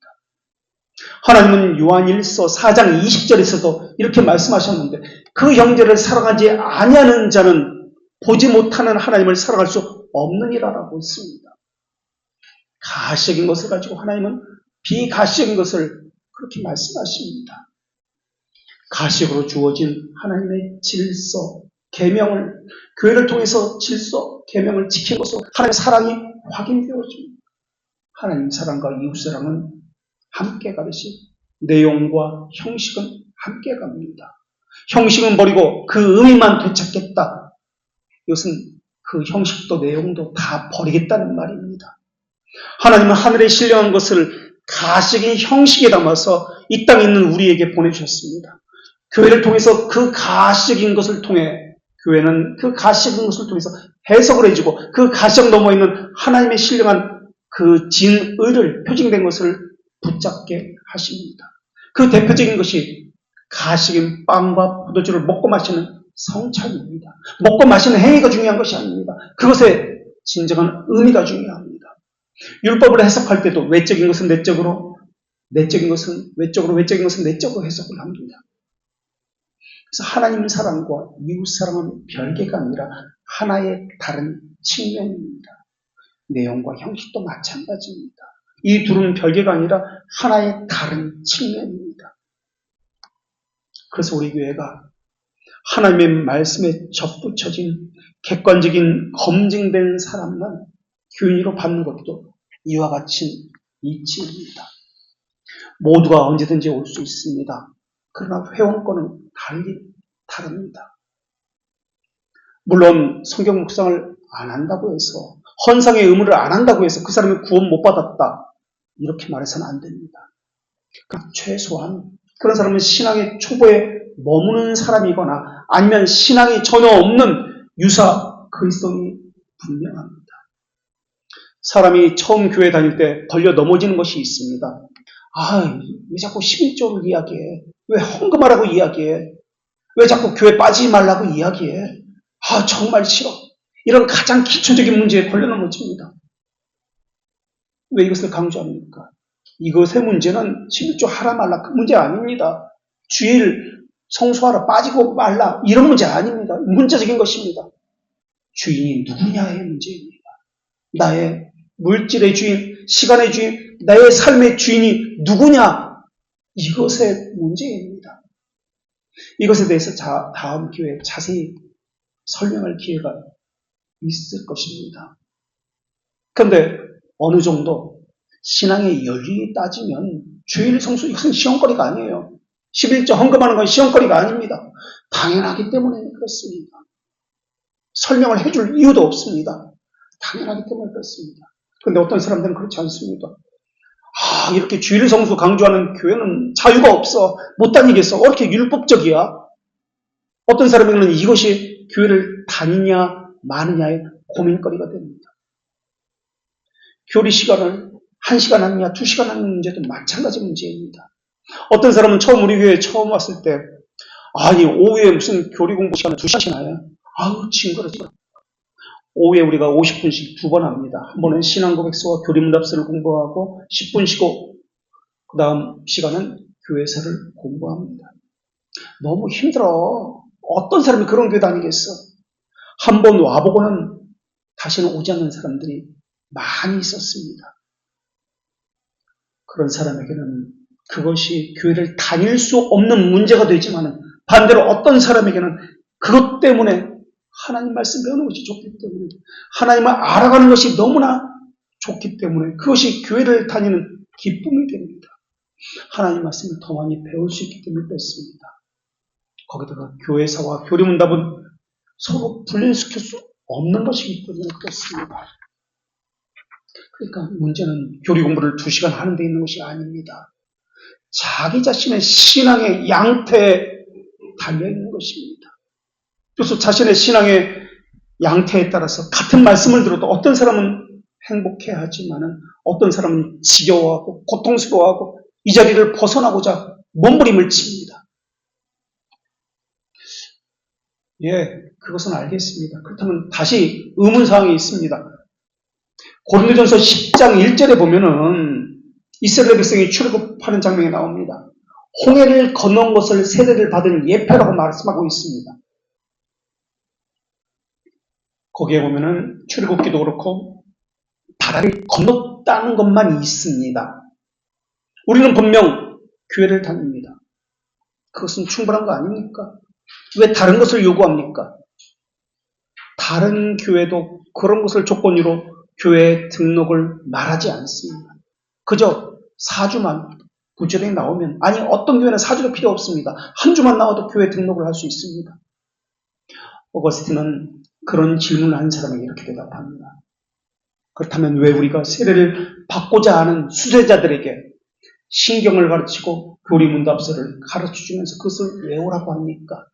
하나님은 요한 1서 4장 20절에서도 이렇게 말씀하셨는데 그 형제를 사랑하지 아니하는 자는 보지 못하는 하나님을 사랑할 수 없느니라라고 했습니다. 가시적인 것을 가지고 하나님은 비가시적인 것을 그렇게 말씀하십니다. 가시적으로 주어진 하나님의 질서, 계명을 교회를 통해서 질서, 계명을 지킨 것으로 하나님의 사랑이 확인되어집니다. 하나님 사랑과 이웃 사랑은 함께 가듯이 내용과 형식은 함께 갑니다. 형식은 버리고 그 의미만 되찾겠다. 이것은 그 형식도 내용도 다 버리겠다는 말입니다. 하나님은 하늘에 신령한 것을 가시적인 형식에 담아서 이 땅에 있는 우리에게 보내주셨습니다. 교회를 통해서 그 가시적인 것을 통해 교회는 그 가시적인 것을 통해서 해석을 해주고 그 가시적 넘어 있는 하나님의 신령한 그 진의를 표징된 것을 붙잡게 하십니다. 그 대표적인 것이 가시적인 빵과 포도주를 먹고 마시는 성찬입니다. 먹고 마시는 행위가 중요한 것이 아닙니다. 그것의 진정한 의미가 중요합니다. 율법을 해석할 때도 외적인 것은 내적으로, 내적인 것은 외적으로, 외적인 것은 내적으로 해석을 합니다. 그래서 하나님 사랑과 이웃 사랑은 별개가 아니라 하나의 다른 측면입니다. 내용과 형식도 마찬가지입니다. 이 둘은 별개가 아니라 하나의 다른 측면입니다. 그래서 우리 교회가 하나님의 말씀에 접붙여진 객관적인 검증된 사람만 교인으로 받는 것도 이와 같이 이치입니다. 모두가 언제든지 올 수 있습니다. 그러나 회원권은 다릅니다. 물론 성경 묵상을 안 한다고 해서 헌상의 의무를 안 한다고 해서 그 사람이 구원 못 받았다. 이렇게 말해서는 안 됩니다. 그러니까 최소한 그런 사람은 신앙의 초보에 머무는 사람이거나 아니면 신앙이 전혀 없는 유사 그리스도인이 분명합니다. 사람이 처음 교회 다닐 때 걸려 넘어지는 것이 있습니다. 왜 자꾸 11조를 이야기해? 왜 헌금하라고 이야기해? 왜 자꾸 교회 빠지지 말라고 이야기해? 정말 싫어. 이런 가장 기초적인 문제에 걸려 넘어집니다. 왜 이것을 강조합니까? 이것의 문제는 11조 하라 말라 그 문제 아닙니다. 주일 성수하러 빠지고 말라 이런 문제 아닙니다. 문제적인 것입니다. 주인이 누구냐의 문제입니다. 나의 물질의 주인, 시간의 주인, 나의 삶의 주인이 누구냐? 이것의 문제입니다. 이것에 대해서 다음 기회에 자세히 설명할 기회가 있을 것입니다. 그런데 어느 정도 신앙의 열리 따지면 주일 성수 이것은 시험거리가 아니에요. 11조 헌금하는 건 시험거리가 아닙니다. 당연하기 때문에 그렇습니다. 설명을 해줄 이유도 없습니다. 당연하기 때문에 그렇습니다. 그런데 어떤 사람들은 그렇지 않습니다. 이렇게 주일 성수 강조하는 교회는 자유가 없어. 못 다니겠어. 왜 이렇게 율법적이야? 어떤 사람에게는 이것이 교회를 다니냐 마느냐의 고민거리가 됩니다. 교리 시간을 1시간 하느냐 2시간 하는 문제도 마찬가지 문제입니다. 어떤 사람은 처음 우리 교회에 처음 왔을 때 오후에 무슨 교리 공부 시간을 2시간이나 해요? 징그러. 오후에 우리가 50분씩 2번 합니다. 한 번은 신앙고백서와 교리문답서를 공부하고 10분 쉬고 그 다음 시간은 교회서를 공부합니다. 너무 힘들어. 어떤 사람이 그런 교회 다니겠어? 한 번 와보고는 다시는 오지 않는 사람들이 많이 있었습니다. 그런 사람에게는 그것이 교회를 다닐 수 없는 문제가 되지만 반대로 어떤 사람에게는 그것 때문에 하나님 말씀 배우는 것이 좋기 때문에 하나님을 알아가는 것이 너무나 좋기 때문에 그것이 교회를 다니는 기쁨이 됩니다. 하나님 말씀을 더 많이 배울 수 있기 때문에 그렇습니다. 거기다가 교회사와 교리문답은 서로 분리시킬 수 없는 것이기 때문에 그렇습니다. 그러니까 문제는 교리 공부를 2시간 하는 데 있는 것이 아닙니다. 자기 자신의 신앙의 양태에 달려있는 것입니다. 그래서 자신의 신앙의 양태에 따라서 같은 말씀을 들어도 어떤 사람은 행복해하지만 어떤 사람은 지겨워하고 고통스러워하고 이 자리를 벗어나고자 몸부림을 칩니다. 그것은 알겠습니다. 그렇다면 다시 의문사항이 있습니다. 고린도전서 10장 1절에 보면은 이스라엘 백성이 출애굽하는 장면이 나옵니다. 홍해를 건넌 것을 세례를 받은 예표라고 말씀하고 있습니다. 거기에 보면은 출애굽기도 그렇고 바다를 건넜다는 것만 있습니다. 우리는 분명 교회를 다닙니다. 그것은 충분한 거 아닙니까? 왜 다른 것을 요구합니까? 다른 교회도 그런 것을 조건으로 교회 등록을 말하지 않습니다. 그저 4주만 부절에 나오면, 아니 어떤 교회는 4주도 필요 없습니다. 한 주만 나와도 교회 등록을 할 수 있습니다. 오거스틴은 그런 질문을 한 사람에게 이렇게 대답합니다. 그렇다면 왜 우리가 세례를 받고자 하는 수세자들에게 신경을 가르치고 교리문답서를 가르쳐주면서 그것을 외우라고 합니까?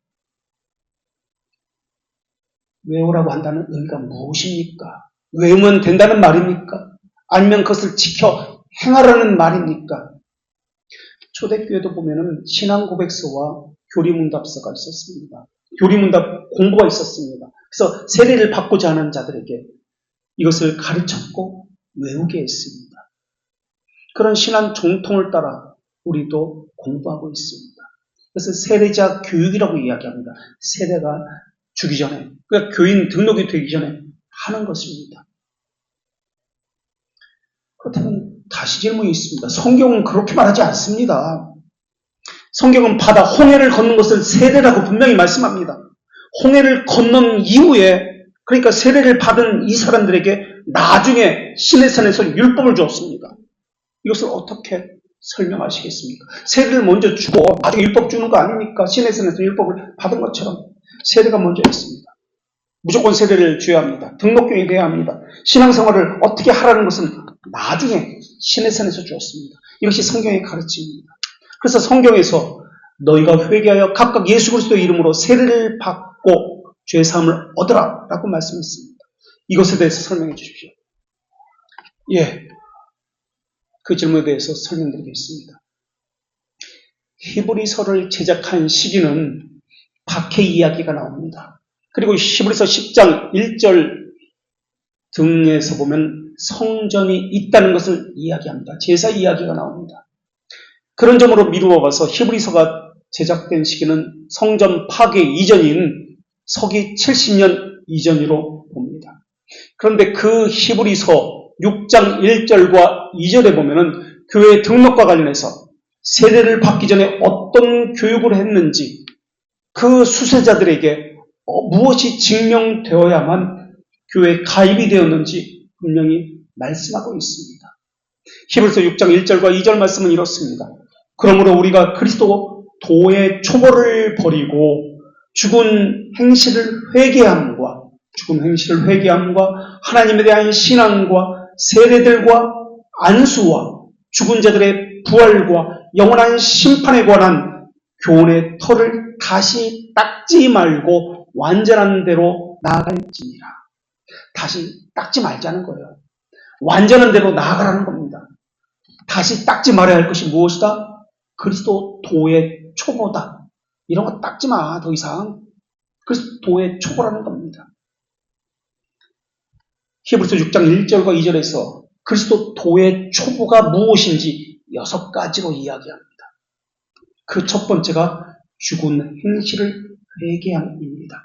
외우라고 한다는 의미가 무엇입니까? 외우면 된다는 말입니까? 아니면 그것을 지켜 행하라는 말입니까? 초대교회도 보면은 신앙고백서와 교리문답서가 있었습니다. 교리문답 공부가 있었습니다. 그래서 세례를 받고자 하는 자들에게 이것을 가르쳤고 외우게 했습니다. 그런 신앙 정통을 따라 우리도 공부하고 있습니다. 그래서 세례자 교육이라고 이야기합니다. 세례가 주기 전에, 그러니까 교인 등록이 되기 전에 하는 것입니다. 그렇다면 다시 질문이 있습니다. 성경은 그렇게 말하지 않습니다. 성경은 바다 홍해를 걷는 것을 세례라고 분명히 말씀합니다. 홍해를 건넌 이후에, 그러니까 세례를 받은 이 사람들에게 나중에 시내산에서 율법을 주었습니다. 이것을 어떻게 설명하시겠습니까? 세례를 먼저 주고 나중에 율법 주는 거 아닙니까? 시내산에서 율법을 받은 것처럼 세례가 먼저 있습니다. 무조건 세례를 줘야 합니다. 등록교인이 돼야 합니다. 신앙생활을 어떻게 하라는 것은 나중에 시내산에서 주었습니다. 이것이 성경의 가르침입니다. 그래서 성경에서 너희가 회개하여 각각 예수 그리스도의 이름으로 세례를 받고 죄사함을 얻으라 라고 말씀했습니다. 이것에 대해서 설명해 주십시오. 그 질문에 대해서 설명드리겠습니다. 히브리서를 제작한 시기는 박해 이야기가 나옵니다. 그리고 히브리서 10장 1절 등에서 보면 성전이 있다는 것을 이야기합니다. 제사 이야기가 나옵니다. 그런 점으로 미루어 봐서 히브리서가 제작된 시기는 성전 파괴 이전인 서기 70년 이전으로 봅니다. 그런데 그 히브리서 6장 1절과 2절에 보면은 교회 등록과 관련해서 세례를 받기 전에 어떤 교육을 했는지 그 수세자들에게 무엇이 증명되어야만 교회에 가입이 되었는지 분명히 말씀하고 있습니다. 히브리서 6장 1절과 2절 말씀은 이렇습니다. 그러므로 우리가 그리스도 도의 초보를 버리고 죽은 행실을 회개함과 하나님에 대한 신앙과 세례들과 안수와 죽은 자들의 부활과 영원한 심판에 관한 교훈의 털을 다시 닦지 말고 완전한 대로 나아갈지니라. 다시 닦지 말자는 거예요. 완전한 대로 나아가라는 겁니다. 다시 닦지 말아야 할 것이 무엇이다? 그리스도 도의 초보다. 이런 거 닦지 마, 더 이상. 그리스도 도의 초보라는 겁니다. 히브리서 6장 1절과 2절에서 그리스도 도의 초보가 무엇인지 6가지로 이야기합니다. 그 첫 번째가 죽은 행실을 회개함입니다.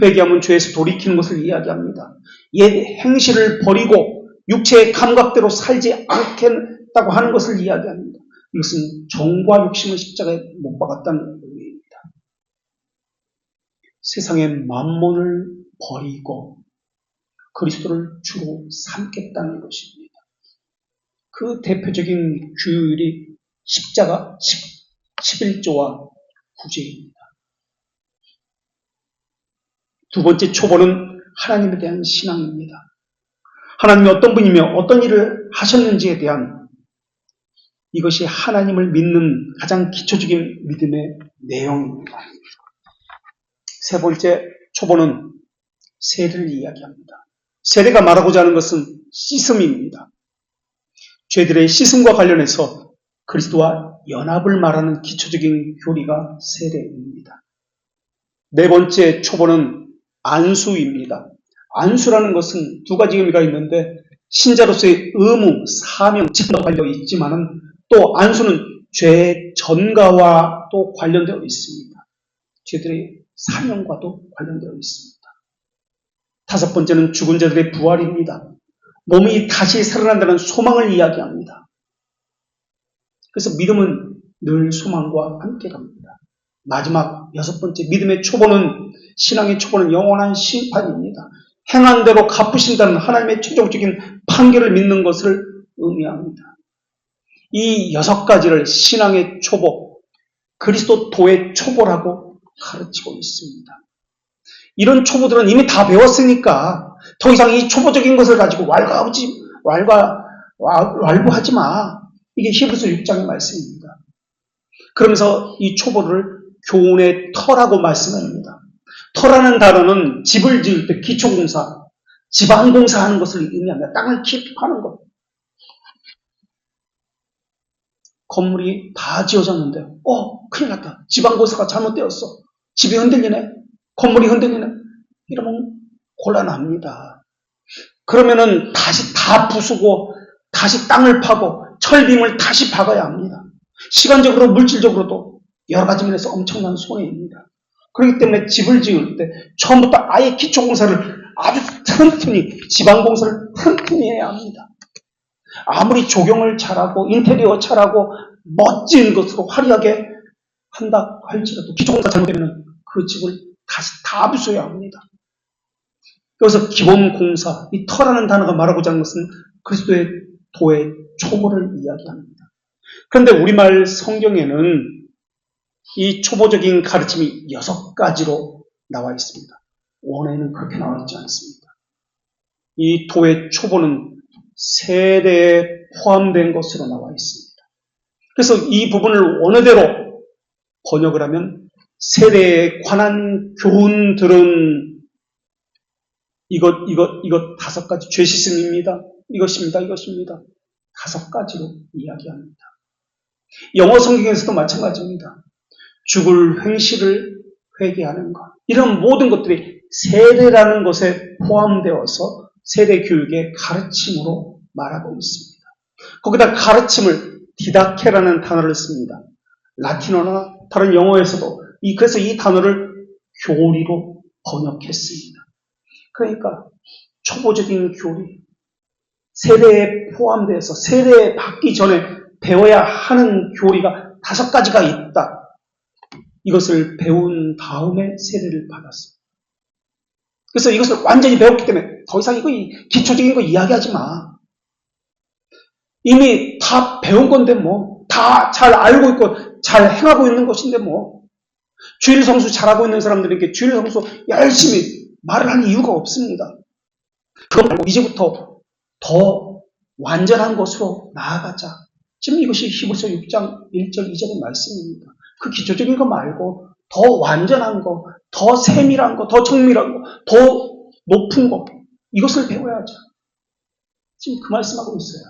회개함은 죄에서 돌이키는 것을 이야기합니다. 옛 행실을 버리고 육체의 감각대로 살지 않겠다고 하는 것을 이야기합니다. 이것은 정과 욕심을 십자가에 못 박았다는 의미입니다. 세상의 만몬을 버리고 그리스도를 주로 삼겠다는 것입니다. 그 대표적인 규율이 십자가 11조와 구제입니다. 두 번째 초보는 하나님에 대한 신앙입니다. 하나님이 어떤 분이며 어떤 일을 하셨는지에 대한 이것이 하나님을 믿는 가장 기초적인 믿음의 내용입니다. 세 번째 초보는 세례를 이야기합니다. 세례가 말하고자 하는 것은 씻음입니다. 죄들의 씻음과 관련해서 그리스도와 연합을 말하는 기초적인 교리가 세례입니다. 네 번째 초보는 안수입니다. 안수라는 것은 두 가지 의미가 있는데 신자로서의 의무, 사명, 직분과 관련되어 있지만은 또 안수는 죄의 전가와 또 관련되어 있습니다. 죄들의 사명과도 관련되어 있습니다. 다섯 번째는 죽은 자들의 부활입니다. 몸이 다시 살아난다는 소망을 이야기합니다. 그래서 믿음은 늘 소망과 함께 갑니다. 마지막 여섯 번째 믿음의 초보는 신앙의 초보는 영원한 심판입니다. 행한 대로 갚으신다는 하나님의 최종적인 판결을 믿는 것을 의미합니다. 이 여섯 가지를 신앙의 초보, 그리스도도의 초보라고 가르치고 있습니다. 이런 초보들은 이미 다 배웠으니까 더 이상 이 초보적인 것을 가지고 왈부하지 마. 이게 히브리서 6장의 말씀입니다. 그러면서 이 초보를 교훈의 터라고 말씀합니다. 터라는 단어는 집을 지을 때 기초공사, 지방공사하는 것을 의미합니다. 땅을 깊이 파는 것. 건물이 다 지어졌는데 큰일 났다. 지방공사가 잘못되었어. 집이 흔들리네. 건물이 흔들리네. 이러면 곤란합니다. 그러면은 다시 다 부수고 다시 땅을 파고 철빔을 다시 박아야 합니다. 시간적으로 물질적으로도 여러 가지 면에서 엄청난 손해입니다. 그렇기 때문에 집을 지을 때 처음부터 아예 기초공사를 아주 튼튼히 지방공사를 튼튼히 해야 합니다. 아무리 조경을 잘하고 인테리어 잘하고 멋진 것으로 화려하게 한다 할지라도 기초공사 잘못되면 그 집을 다시 다 부숴야 합니다. 여기서 기본공사, 이 터라는 단어가 말하고자 하는 것은 그리스도의 도의 초보를 이야기합니다. 그런데 우리말 성경에는 이 초보적인 가르침이 6가지로 나와 있습니다. 원어에는 그렇게 나와 있지 않습니다. 이 도의 초보는 세례에 포함된 것으로 나와 있습니다. 그래서 이 부분을 원어대로 번역을 하면 세례에 관한 교훈들은 이것 5가지 죄 씻음입니다. 이것입니다. 5가지로 이야기합니다. 영어 성경에서도 마찬가지입니다. 죽을 횡실을 회개하는 것. 이런 모든 것들이 세례라는 것에 포함되어서 세례 교육의 가르침으로 말하고 있습니다. 거기다 가르침을 디다케라는 단어를 씁니다. 라틴어나 다른 영어에서도 그래서 이 단어를 교리로 번역했습니다. 그러니까 초보적인 교리, 세례에 포함돼서 세례에 받기 전에 배워야 하는 교리가 5가지가 있다. 이것을 배운 다음에 세례를 받았습니다. 그래서 이것을 완전히 배웠기 때문에 더 이상 이거 기초적인 거 이야기하지 마. 이미 다 배운 건데 다 잘 알고 있고 잘 행하고 있는 것인데 주일 성수 잘하고 있는 사람들에게 주일 성수 열심히 말을 할 이유가 없습니다. 그거 말고 이제부터 더 완전한 것으로 나아가자. 지금 이것이 히브리서 6장 1절 2절의 말씀입니다. 그 기초적인 거 말고 더 완전한 거, 더 세밀한 거, 더 정밀한 거, 더 높은 거 이것을 배워야 하자. 지금 그 말씀하고 있어요.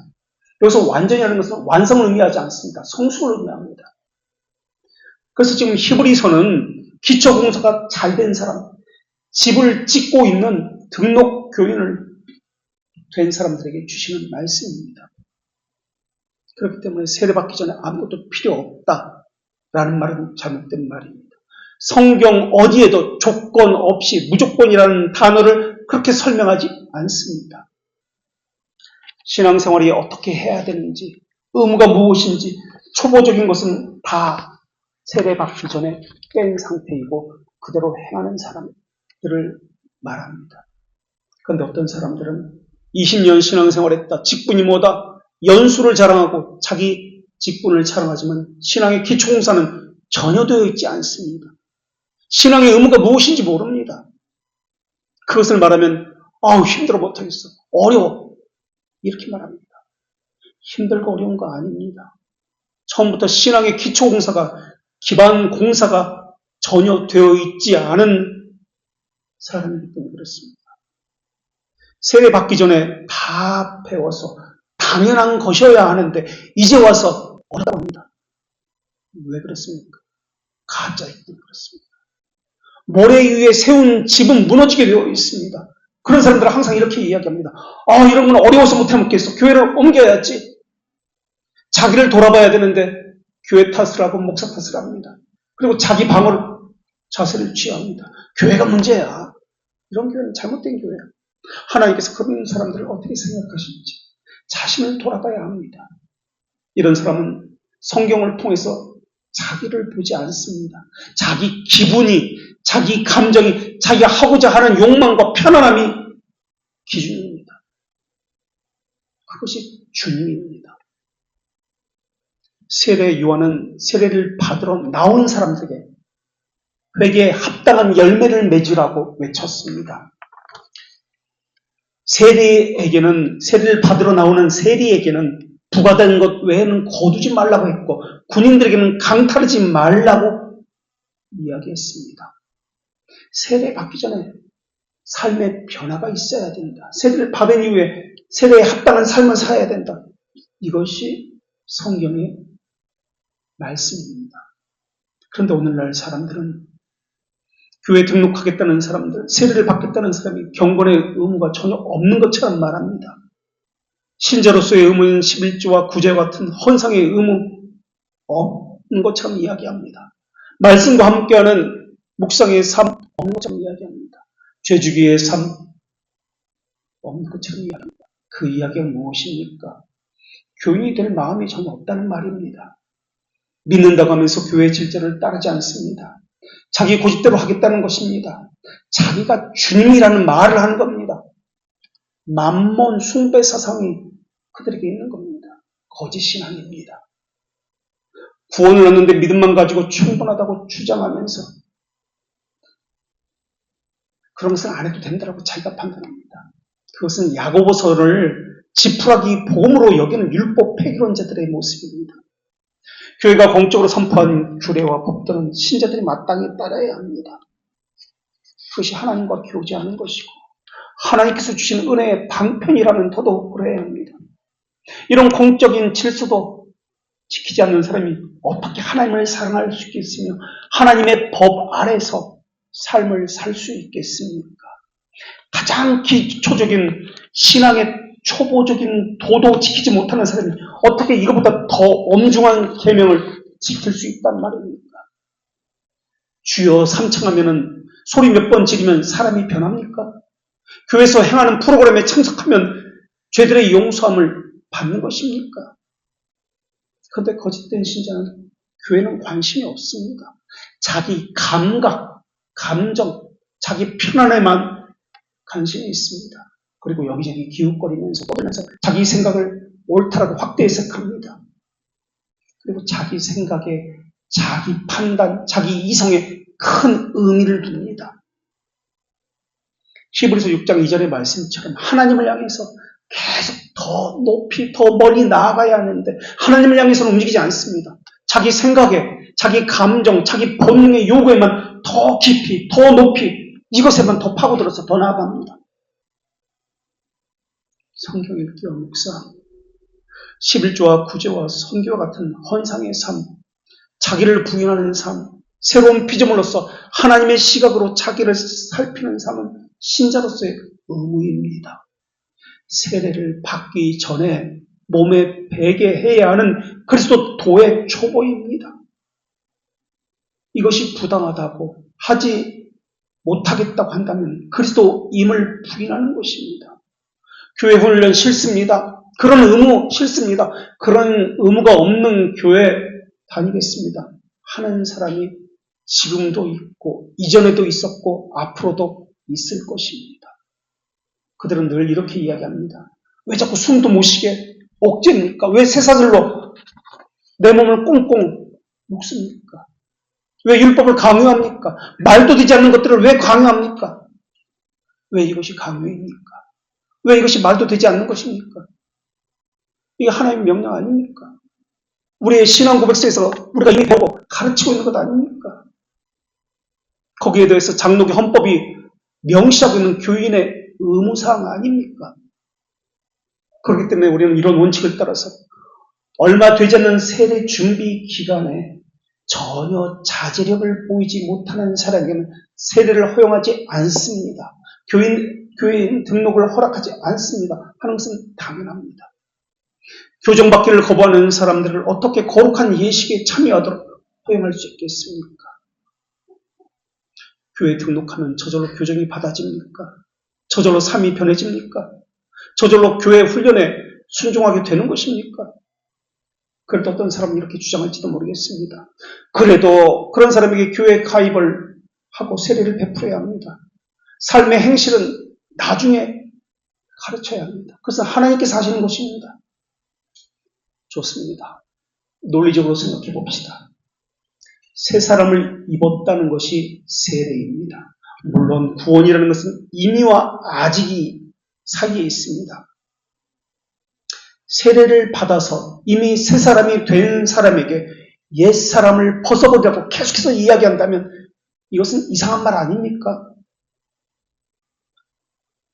여기서 완전이라는 것은 완성을 의미하지 않습니다. 성숙을 의미합니다. 그래서 지금 히브리서는 기초공사가 잘 된 사람, 집을 짓고 있는 등록 교인을 된 사람들에게 주시는 말씀입니다. 그렇기 때문에 세례받기 전에 아무것도 필요 없다라는 말은 잘못된 말입니다. 성경 어디에도 조건 없이 무조건이라는 단어를 그렇게 설명하지 않습니다. 신앙생활이 어떻게 해야 되는지, 의무가 무엇인지 초보적인 것은 다 세례받기 전에 깬 상태이고 그대로 행하는 사람들을 말합니다. 그런데 어떤 사람들은 20년 신앙생활했다, 직분이 뭐다, 연수를 자랑하고 자기 직분을 자랑하지만 신앙의 기초공사는 전혀 되어 있지 않습니다. 신앙의 의무가 무엇인지 모릅니다. 그것을 말하면 힘들어 못하겠어, 어려워, 이렇게 말합니다. 힘들고 어려운 거 아닙니다. 처음부터 신앙의 기초공사가, 기반 공사가 전혀 되어 있지 않은 사람이기 때문에 그렇습니다. 세례 받기 전에 다 배워서 당연한 것이어야 하는데 이제 와서 어렵다고 합니다. 왜 그렇습니까? 가짜이기 때문에 그렇습니다. 모래 위에 세운 집은 무너지게 되어 있습니다. 그런 사람들은 항상 이렇게 이야기합니다. 이런 건 어려워서 못 해먹겠어. 교회를 옮겨야지. 자기를 돌아봐야 되는데 교회 탓을 하고 목사 탓을 합니다. 그리고 자기 방어를 자세를 취합니다. 교회가 문제야. 이런 교회는 잘못된 교회야. 하나님께서 그런 사람들을 어떻게 생각하시는지 자신을 돌아봐야 합니다. 이런 사람은 성경을 통해서 자기를 보지 않습니다. 자기 기분이, 자기 감정이, 자기가 하고자 하는 욕망과 편안함이 기준입니다. 그것이 주님입니다. 세례 요한은 세례를 받으러 나오는 사람들에게 회개에 합당한 열매를 맺으라고 외쳤습니다. 세례를 받으러 나오는 세리에게는 부과된 것 외에는 거두지 말라고 했고 군인들에게는 강탈하지 말라고 이야기했습니다. 세례 받기 전에 삶의 변화가 있어야 된다. 세례를 받은 이후에 세례에 합당한 삶을 살아야 된다. 이것이 성경의 말씀입니다. 그런데 오늘날 사람들은 교회 등록하겠다는 사람들, 세례를 받겠다는 사람이 경건의 의무가 전혀 없는 것처럼 말합니다. 신자로서의 의무는 11조와 9제 같은 헌상의 의무 없는 것처럼 이야기합니다. 말씀과 함께하는 묵상의 삶 없는 것처럼 이야기합니다. 죄주기의 삶 없는 것처럼 이야기합니다. 그 이야기가 무엇입니까? 교인이 될 마음이 전혀 없다는 말입니다. 믿는다고 하면서 교회 질서를 따르지 않습니다. 자기 고집대로 하겠다는 것입니다. 자기가 주님이라는 말을 하는 겁니다. 만몬 숭배 사상이 그들에게 있는 겁니다. 거짓 신앙입니다. 구원을 얻는데 믿음만 가지고 충분하다고 주장하면서 그런 것은 안 해도 된다고 자기가 판단합니다. 그것은 야고보서를 지푸라기 복음으로 여기는 율법 폐기론자들의 모습입니다. 교회가 공적으로 선포한 규례와 법들은 신자들이 마땅히 따라야 합니다. 그것이 하나님과 교제하는 것이고 하나님께서 주신 은혜의 방편이라면 더더욱 그래야 합니다. 이런 공적인 질서도 지키지 않는 사람이 어떻게 하나님을 사랑할 수 있겠으며 하나님의 법 아래서 삶을 살 수 있겠습니까? 가장 기초적인 신앙의 초보적인 도도 지키지 못하는 사람이 어떻게 이것보다 더 엄중한 계명을 지킬 수 있단 말입니까? 주여 삼창하면은 소리 몇 번 지르면 사람이 변합니까? 교회에서 행하는 프로그램에 참석하면 죄들의 용서함을 받는 것입니까? 그런데 거짓된 신자는 교회는 관심이 없습니다. 자기 감각, 감정, 자기 편안에만 관심이 있습니다. 그리고 여기저기 기웃거리면서 떠들면서 자기 생각을 옳다라고 확대 해석합니다. 그리고 자기 생각에, 자기 판단, 자기 이성에 큰 의미를 둡니다. 히브리서 6장 2절의 말씀처럼 하나님을 향해서 계속 더 높이, 더 멀리 나아가야 하는데 하나님을 향해서는 움직이지 않습니다. 자기 생각에, 자기 감정, 자기 본능의 요구에만 더 깊이, 더 높이 이것에만 더 파고들어서 더 나아갑니다. 성경 읽기와 묵상, 11조와 9제와 선교와 같은 헌상의 삶, 자기를 부인하는 삶, 새로운 피조물로서 하나님의 시각으로 자기를 살피는 삶은 신자로서의 의무입니다. 세례를 받기 전에 몸에 배게 해야 하는 그리스도도의 초보입니다. 이것이 부당하다고 하지 못하겠다고 한다면 그리스도임을 부인하는 것입니다. 교회 훈련 싫습니다. 그런 의무 싫습니다. 그런 의무가 없는 교회 다니겠습니다 하는 사람이 지금도 있고 이전에도 있었고 앞으로도 있을 것입니다. 그들은 늘 이렇게 이야기합니다. 왜 자꾸 숨도 못 쉬게 억제입니까? 왜 쇠사슬로 내 몸을 꽁꽁 묶습니까? 왜 율법을 강요합니까? 말도 되지 않는 것들을 왜 강요합니까? 왜 이것이 강요입니까? 왜 이것이 말도 되지 않는 것입니까? 이게 하나님의 명령 아닙니까? 우리의 신앙 고백서에서 우리가 이미 배우고 가르치고 있는 것 아닙니까? 거기에 대해서 장로교 헌법이 명시하고 있는 교인의 의무사항 아닙니까? 그렇기 때문에 우리는 이런 원칙을 따라서 얼마 되지 않는 세례 준비 기간에 전혀 자제력을 보이지 못하는 사람에게는 세례를 허용하지 않습니다. 교인 등록을 허락하지 않습니다. 하는 것은 당연합니다. 교정받기를 거부하는 사람들을 어떻게 거룩한 예식에 참여하도록 허용할 수 있겠습니까? 교회에 등록하면 저절로 교정이 받아집니까? 저절로 삶이 변해집니까? 저절로 교회 훈련에 순종하게 되는 것입니까? 그래도 어떤 사람은 이렇게 주장할지도 모르겠습니다. 그래도 그런 사람에게 교회 가입을 하고 세례를 베풀어야 합니다. 삶의 행실은 나중에 가르쳐야 합니다. 그것은 하나님께서 하시는 것입니다. 좋습니다. 논리적으로 생각해 봅시다. 새 사람을 입었다는 것이 세례입니다. 물론 구원이라는 것은 이미와 아직이 사이에 있습니다. 세례를 받아서 이미 새 사람이 된 사람에게 옛 사람을 벗어버리라고 계속해서 이야기한다면 이것은 이상한 말 아닙니까?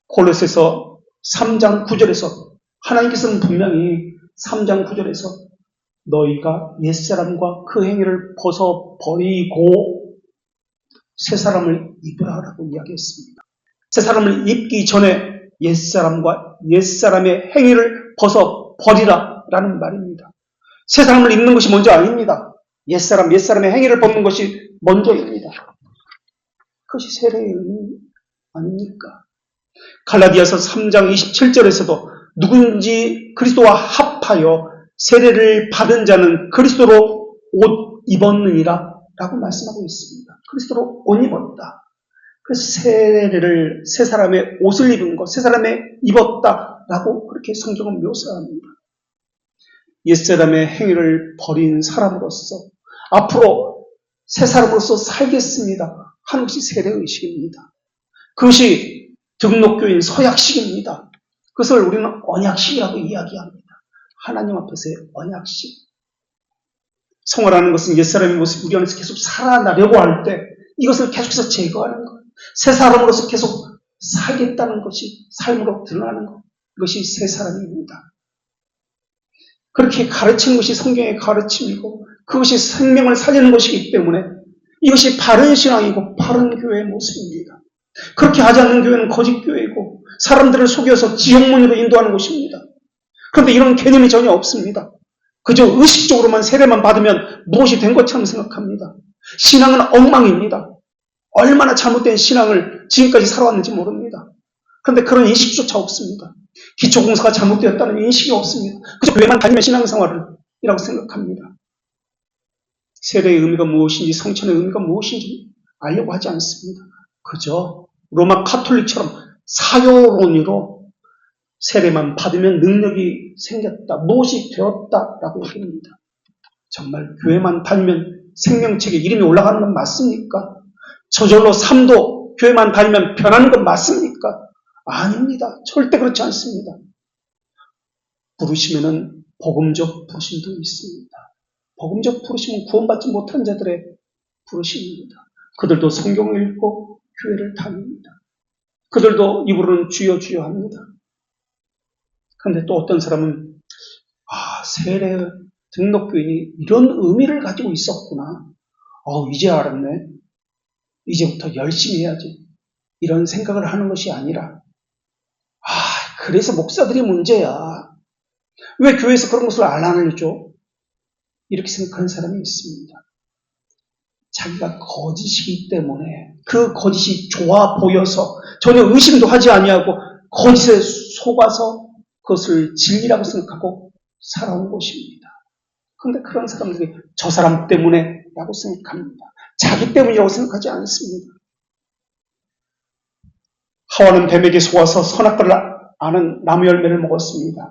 골로새서 3장 9절에서 하나님께서는 분명히 3장 9절에서 너희가 옛사람과 그 행위를 벗어버리고 새사람을 입으라라고 이야기했습니다. 새사람을 입기 전에 옛사람과 옛사람의 행위를 벗어버리라라는 말입니다. 새사람을 입는 것이 먼저 아닙니다. 옛사람의 행위를 벗는 것이 먼저입니다. 그것이 세례의 의미 아닙니까? 갈라디아서 3장 27절에서도 누군지 그리스도와 합하여 세례를 받은 자는 그리스도로 옷 입었느니라 라고 말씀하고 있습니다. 그리스도로 옷 입었다. 그 세례를 새 사람의 옷을 입은 것, 새 사람의 입었다라고 그렇게 성경은 묘사합니다. 옛사람의 행위를 버린 사람으로서 앞으로 새 사람으로서 살겠습니다 하는 것이 세례의식입니다. 그것이 등록교인 서약식입니다. 그것을 우리는 언약식이라고 이야기합니다. 하나님 앞에서의 언약식. 성화라는 것은 옛사람의 모습 우리 안에서 계속 살아나려고 할 때 이것을 계속해서 제거하는 것. 새 사람으로서 계속 살겠다는 것이 삶으로 드러나는 것. 이것이 새 사람입니다. 그렇게 가르치는 것이 성경의 가르침이고 그것이 생명을 살리는 것이기 때문에 이것이 바른 신앙이고 바른 교회의 모습입니다. 그렇게 하지 않는 교회는 거짓 교회이고 사람들을 속여서 지옥문으로 인도하는 것입니다. 그런데 이런 개념이 전혀 없습니다. 그저 의식적으로만 세례만 받으면 무엇이 된 것처럼 생각합니다. 신앙은 엉망입니다. 얼마나 잘못된 신앙을 지금까지 살아왔는지 모릅니다. 그런데 그런 인식조차 없습니다. 기초공사가 잘못되었다는 인식이 없습니다. 그저 교회만 다니면 신앙생활이라고 생각합니다. 세례의 의미가 무엇인지 성천의 의미가 무엇인지 알려고 하지 않습니다. 그저 로마 카톨릭처럼 사요론으로 세례만 받으면 능력이 생겼다, 무엇이 되었다라고 얘기합니다. 정말 교회만 다니면 생명책에 이름이 올라가는 건 맞습니까? 저절로 삶도 교회만 다니면 변하는 건 맞습니까? 아닙니다. 절대 그렇지 않습니다. 부르시면은 복음적 부르심도 있습니다. 복음적 부르심은 구원받지 못한 자들의 부르심입니다. 그들도 성경을 읽고 교회를 다닙니다. 그들도 입으로는 주여 주여 합니다. 그런데 또 어떤 사람은 세례 등록교인이 이런 의미를 가지고 있었구나. 이제 알았네. 이제부터 열심히 해야지. 이런 생각을 하는 것이 아니라 그래서 목사들이 문제야. 왜 교회에서 그런 것을 안 알려줘? 이렇게 생각하는 사람이 있습니다. 자기가 거짓이기 때문에 그 거짓이 좋아 보여서 전혀 의심도 하지 아니하고 거짓에 속아서 그것을 진리라고 생각하고 살아온 것입니다. 그런데 그런 사람들이 저 사람 때문에 라고 생각합니다. 자기 때문이라고 생각하지 않습니다. 하와는 뱀에게 속아서 선악과를 아는 나무 열매를 먹었습니다.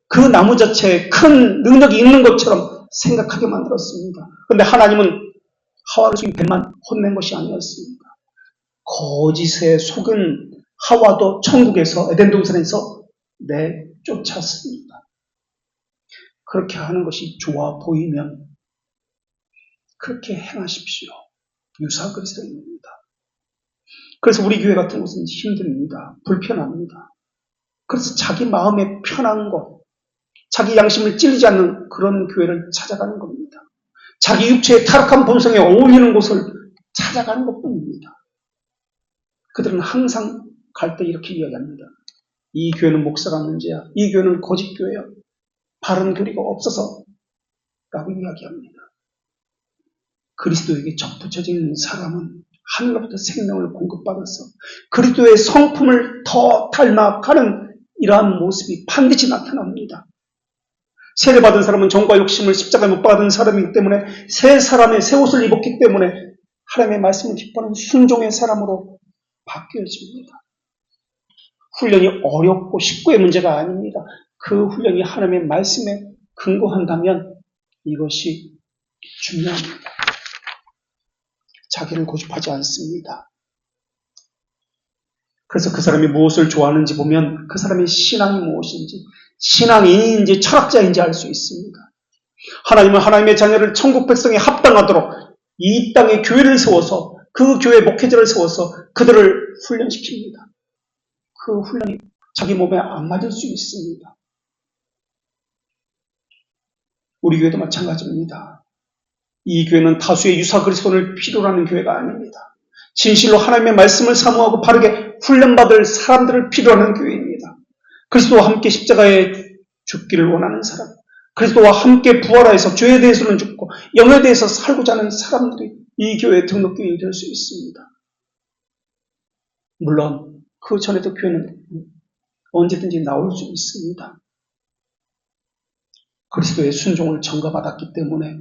그 나무 자체에 큰 능력이 있는 것처럼 생각하게 만들었습니다. 그런데 하나님은 하와를 지금 뱀만 혼낸 것이 아니었습니다. 거짓에 속은 하와도 천국에서 에덴 동산에서 내쫓았습니다. 그렇게 하는 것이 좋아 보이면 그렇게 행하십시오. 유사 그리스도인입니다. 그래서 우리 교회 같은 곳은 힘듭니다. 불편합니다. 그래서 자기 마음에 편한 것, 자기 양심을 찔리지 않는 그런 교회를 찾아가는 겁니다. 자기 육체의 타락한 본성에 어울리는 곳을 찾아가는 것뿐입니다. 그들은 항상 갈 때 이렇게 이야기합니다. 이 교회는 목사가 문제야. 이 교회는 거짓 교회야. 바른 교리가 없어서 라고 이야기합니다. 그리스도에게 접붙여진 사람은 하늘로부터 생명을 공급받아서 그리스도의 성품을 더 닮아가는 이러한 모습이 반드시 나타납니다. 세례받은 사람은 정과 욕심을 십자가에 못 박은 사람이기 때문에 새 사람의 새 옷을 입었기 때문에 하나님의 말씀을 기뻐하는 순종의 사람으로 바뀌어집니다. 훈련이 어렵고 쉽고의 문제가 아닙니다. 그 훈련이 하나님의 말씀에 근거한다면 이것이 중요합니다. 자기를 고집하지 않습니다. 그래서 그 사람이 무엇을 좋아하는지 보면 그 사람의 신앙이 무엇인지, 신앙인인지 철학자인지 알 수 있습니다. 하나님은 하나님의 자녀를 천국 백성에 합당하도록 이 땅에 교회를 세워서 그 교회 목회자를 세워서 그들을 훈련시킵니다. 그 훈련이 자기 몸에 안 맞을 수 있습니다. 우리 교회도 마찬가지입니다. 이 교회는 다수의 유사 그리스도를 필요로 하는 교회가 아닙니다. 진실로 하나님의 말씀을 사모하고 바르게 훈련받을 사람들을 필요로 하는 교회입니다. 그리스도와 함께 십자가에 죽기를 원하는 사람, 그리스도와 함께 부활하여서 죄에 대해서는 죽고 영에 대해서 살고자 하는 사람들이 이 교회의 등록교인이 될 수 있습니다. 물론 그 전에도 교회는 언제든지 나올 수 있습니다. 그리스도의 순종을 전가받았기 때문에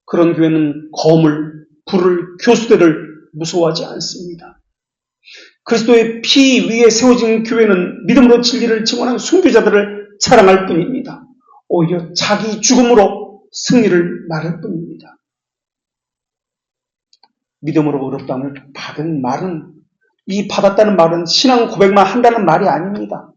그런 교회는 검을, 불을, 교수대를 무서워하지 않습니다. 그리스도의 피 위에 세워진 교회는 믿음으로 진리를 증언하는 순교자들을 사랑할 뿐입니다. 오히려 자기 죽음으로 승리를 말할 뿐입니다. 믿음으로 의롭다함을 받은 말은, 이 받았다는 말은 신앙 고백만 한다는 말이 아닙니다.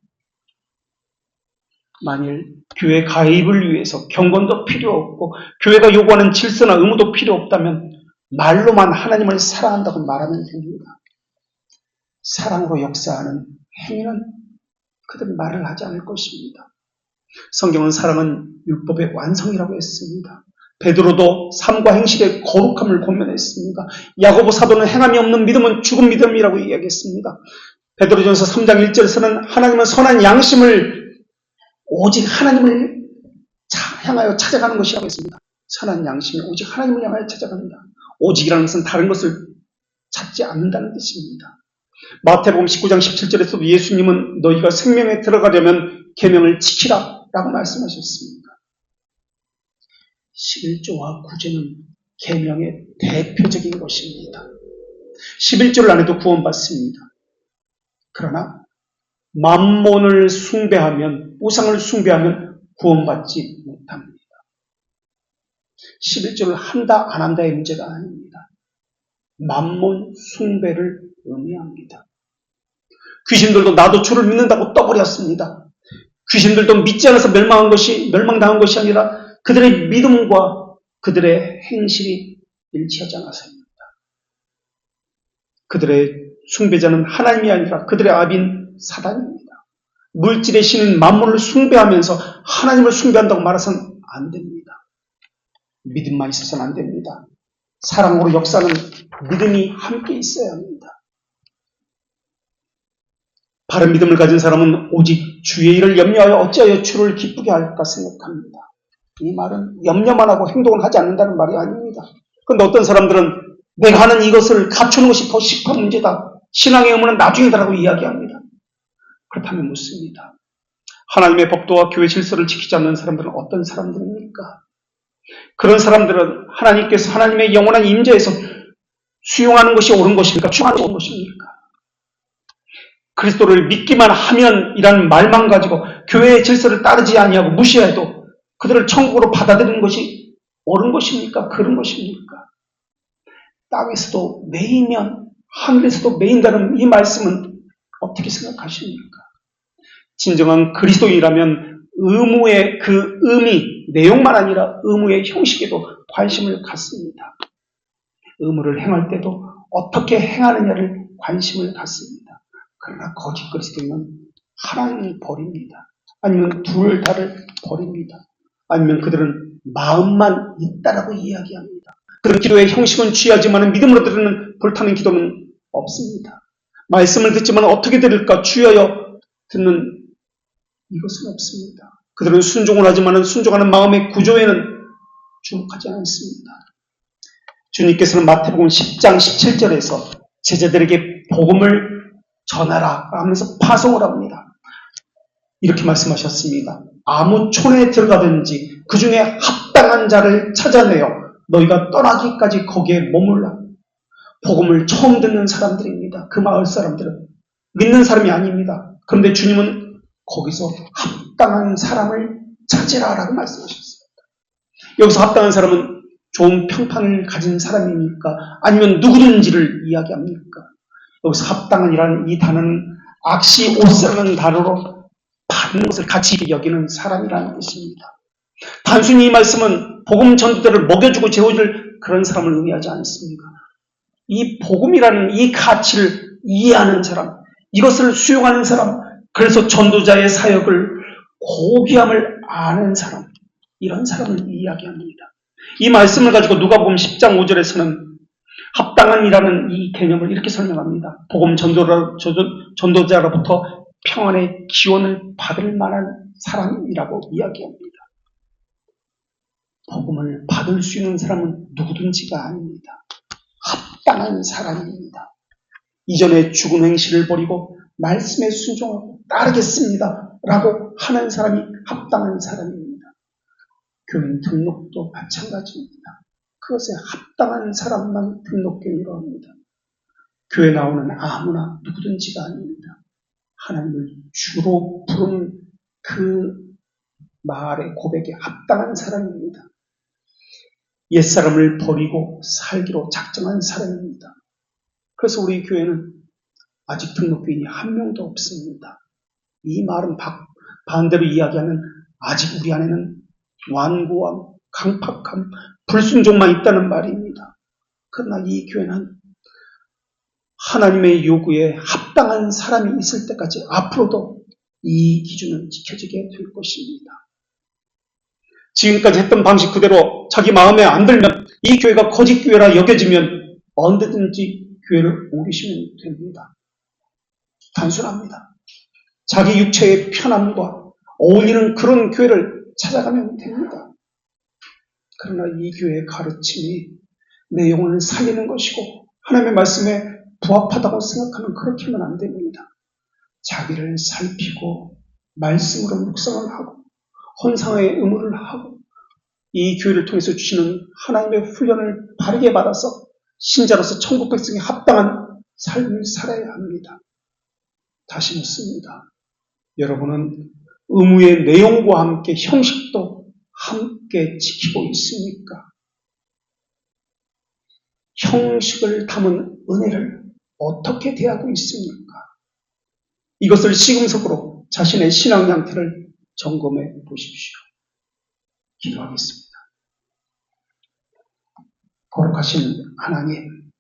만일 교회 가입을 위해서 경건도 필요 없고 교회가 요구하는 질서나 의무도 필요 없다면 말로만 하나님을 사랑한다고 말하면 됩니다. 사랑으로 역사하는 행위는 그들은 말을 하지 않을 것입니다. 성경은 사랑은 율법의 완성이라고 했습니다. 베드로도 삶과 행실의 거룩함을 권면했습니다. 야고보 사도는 행함이 없는 믿음은 죽은 믿음이라고 이야기했습니다. 베드로전서 3장 1절에서는 하나님은 선한 양심을 오직 하나님을 향하여 찾아가는 것이라고 했습니다. 선한 양심이 오직 하나님을 향하여 찾아갑니다. 오직이라는 것은 다른 것을 찾지 않는다는 뜻입니다. 마태복음 19장 17절에서도 예수님은 너희가 생명에 들어가려면 계명을 지키라 라고 말씀하셨습니다. 11조와 9조는 계명의 대표적인 것입니다. 11조를 안 해도 구원받습니다. 그러나 만몬을 숭배하면, 우상을 숭배하면 구원받지 못합니다. 11조를 한다 안 한다의 문제가 아닙니다. 만몬 숭배를 의미합니다. 귀신들도 나도 주를 믿는다고 떠버렸습니다. 귀신들도 믿지 않아서 멸망당한 것이 아니라 그들의 믿음과 그들의 행실이 일치하지 않아서입니다. 그들의 숭배자는 하나님이 아니라 그들의 압인 사단입니다. 물질의 신인 만몬을 숭배하면서 하나님을 숭배한다고 말해서는 안 됩니다. 믿음만 있어서는 안 됩니다. 사랑으로 역사하는 믿음이 함께 있어야 합니다. 바른 믿음을 가진 사람은 오직 주의 일을 염려하여 어찌하여 주를 기쁘게 할까 생각합니다. 이 말은 염려만 하고 행동을 하지 않는다는 말이 아닙니다. 그런데 어떤 사람들은 내가 하는 이것을 갖추는 것이 더 심한 문제다. 신앙의 의무는 나중이다라고 이야기합니다. 그렇다면 묻습니다. 하나님의 법도와 교회 질서를 지키지 않는 사람들은 어떤 사람들입니까? 그런 사람들은 하나님께서 하나님의 영원한 임재에서 수용하는 것이 옳은 것입니까? 추앙하는 것이 옳은 것입니까? 그리스도를 믿기만 하면 이라는 말만 가지고 교회의 질서를 따르지 아니하고 무시해도 그들을 천국으로 받아들이는 것이 옳은 것입니까? 그런 것입니까? 땅에서도 매이면 하늘에서도 매인다는 이 말씀은 어떻게 생각하십니까? 진정한 그리스도인이라면 의무의 그 의미, 내용만 아니라 의무의 형식에도 관심을 갖습니다. 의무를 행할 때도 어떻게 행하느냐를 관심을 갖습니다. 그러나 거짓 그리스도인은 하나님을 버립니다. 아니면 둘 다를 버립니다. 아니면 그들은 마음만 있다라고 이야기합니다. 그런 기도의 형식은 취하지만 믿음으로 드리는 불타는 기도는 없습니다. 말씀을 듣지만 어떻게 들을까 주여여 듣는 이것은 없습니다. 그들은 순종을 하지만 순종하는 마음의 구조에는 주목하지 않습니다. 주님께서는 마태복음 10장 17절에서 제자들에게 복음을 전하라 하면서 파송을 합니다. 이렇게 말씀하셨습니다. 아무 촌에 들어가든지 그 중에 합당한 자를 찾아내어 너희가 떠나기까지 거기에 머물라. 복음을 처음 듣는 사람들입니다. 그 마을 사람들은 믿는 사람이 아닙니다. 그런데 주님은 거기서 합당한 사람을 찾으라라고 말씀하셨습니다. 여기서 합당한 사람은 좋은 평판을 가진 사람입니까? 아니면 누구든지를 이야기합니까? 여기서 합당한이라는 이 단어는 악시 옷쓰는 단어로 받는 것을 가치 있게 여기는 사람이라는 뜻입니다. 단순히 이 말씀은 복음 전도자를 먹여주고 재워줄 그런 사람을 의미하지 않습니다. 이 복음이라는 이 가치를 이해하는 사람, 이것을 수용하는 사람, 그래서 전도자의 사역을 고귀함을 아는 사람, 이런 사람을 이야기합니다. 이 말씀을 가지고 누가복음 10장 5절에서는 합당한이라는 이 개념을 이렇게 설명합니다. 복음 전도자로부터 평안의 기원을 받을 만한 사람이라고 이야기합니다. 복음을 받을 수 있는 사람은 누구든지가 아닙니다. 합당한 사람입니다. 이전에 죽은 행실을 버리고 말씀에 순종하고 따르겠습니다 라고 하는 사람이 합당한 사람입니다. 교인 등록도 마찬가지입니다. 그것에 합당한 사람만 등록되기로 합니다. 교회 나오는 아무나 누구든지가 아닙니다. 하나님을 주로 부르는 그 말의 고백에 합당한 사람입니다. 옛사람을 버리고 살기로 작정한 사람입니다. 그래서 우리 교회는 아직 등록교인이 한 명도 없습니다. 이 말은 반대로 이야기하면 아직 우리 안에는 완고함, 강팍함, 불순종만 있다는 말입니다. 그러나 이 교회는 하나님의 요구에 합당한 사람이 있을 때까지 앞으로도 이 기준은 지켜지게 될 것입니다. 지금까지 했던 방식 그대로 자기 마음에 안 들면 이 교회가 거짓 교회라 여겨지면 언제든지 교회를 옮기시면 됩니다. 단순합니다. 자기 육체의 편함과 어울리는 그런 교회를 찾아가면 됩니다. 그러나 이 교회의 가르침이 내 영혼을 살리는 것이고 하나님의 말씀에 부합하다고 생각하면 그렇게 하면 안 됩니다. 자기를 살피고 말씀으로 묵상을 하고 헌상의 의무를 하고 이 교회를 통해서 주시는 하나님의 훈련을 바르게 받아서 신자로서 천국 백성에 합당한 삶을 살아야 합니다. 다시 묻습니다. 여러분은 의무의 내용과 함께 형식도 함께 지키고 있습니까? 형식을 담은 은혜를 어떻게 대하고 있습니까? 이것을 시금석으로 자신의 신앙 양태를 점검해 보십시오. 기도하겠습니다. 거룩하신 하나님,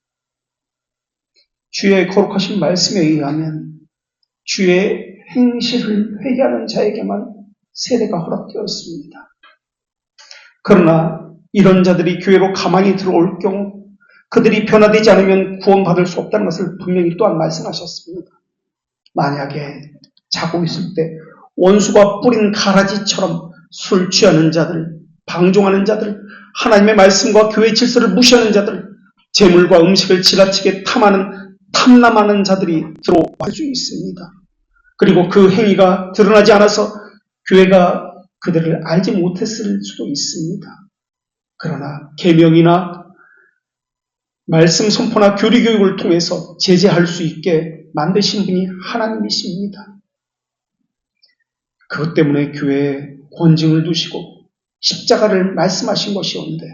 주의 거룩하신 말씀에 의하면 주의 행실을 회개하는 자에게만 세례가 허락되었습니다. 그러나 이런 자들이 교회로 가만히 들어올 경우 그들이 변화되지 않으면 구원받을 수 없다는 것을 분명히 또한 말씀하셨습니다. 만약에 자고 있을 때 원수가 뿌린 가라지처럼 술 취하는 자들, 방종하는 자들, 하나님의 말씀과 교회 질서를 무시하는 자들, 재물과 음식을 지나치게 탐남하는 자들이 들어올 수 있습니다. 그리고 그 행위가 드러나지 않아서 교회가 그들을 알지 못했을 수도 있습니다. 그러나 계명이나 말씀 선포나 교리 교육을 통해서 제재할 수 있게 만드신 분이 하나님이십니다. 그것 때문에 교회에 권징을 두시고 십자가를 말씀하신 것이었는데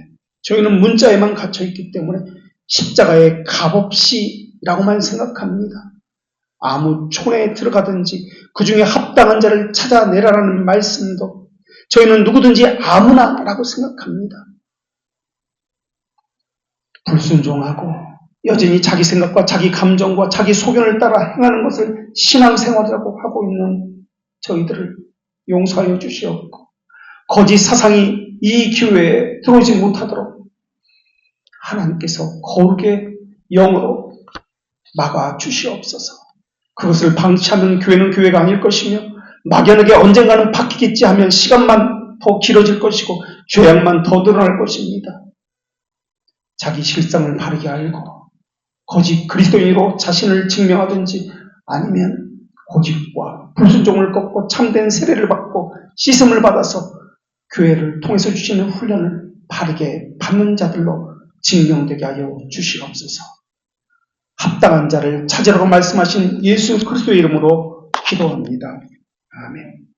저희는 문자에만 갇혀있기 때문에 십자가의 값없이라고만 생각합니다. 아무 촌에 들어가든지 그 중에 합당한 자를 찾아내라라는 말씀도 저희는 누구든지 아무나라고 생각합니다. 불순종하고 여전히 자기 생각과 자기 감정과 자기 소견을 따라 행하는 것을 신앙생활이라고 하고 있는 저희들을 용서하여 주시옵고 거짓 사상이 이 교회에 들어오지 못하도록 하나님께서 거룩의 영으로 막아 주시옵소서. 그것을 방치하면 교회는 교회가 아닐 것이며 막연하게 언젠가는 바뀌겠지 하면 시간만 더 길어질 것이고 죄악만 더 늘어날 것입니다. 자기 실상을 바르게 알고 거짓 그리스도인으로 자신을 증명하든지 아니면 고집과 불순종을 꺾고 참된 세례를 받고 씻음을 받아서 교회를 통해서 주시는 훈련을 바르게 받는 자들로 증명되게 하여 주시옵소서. 합당한 자를 찾으라고 말씀하신 예수 그리스도의 이름으로 기도합니다. 아멘.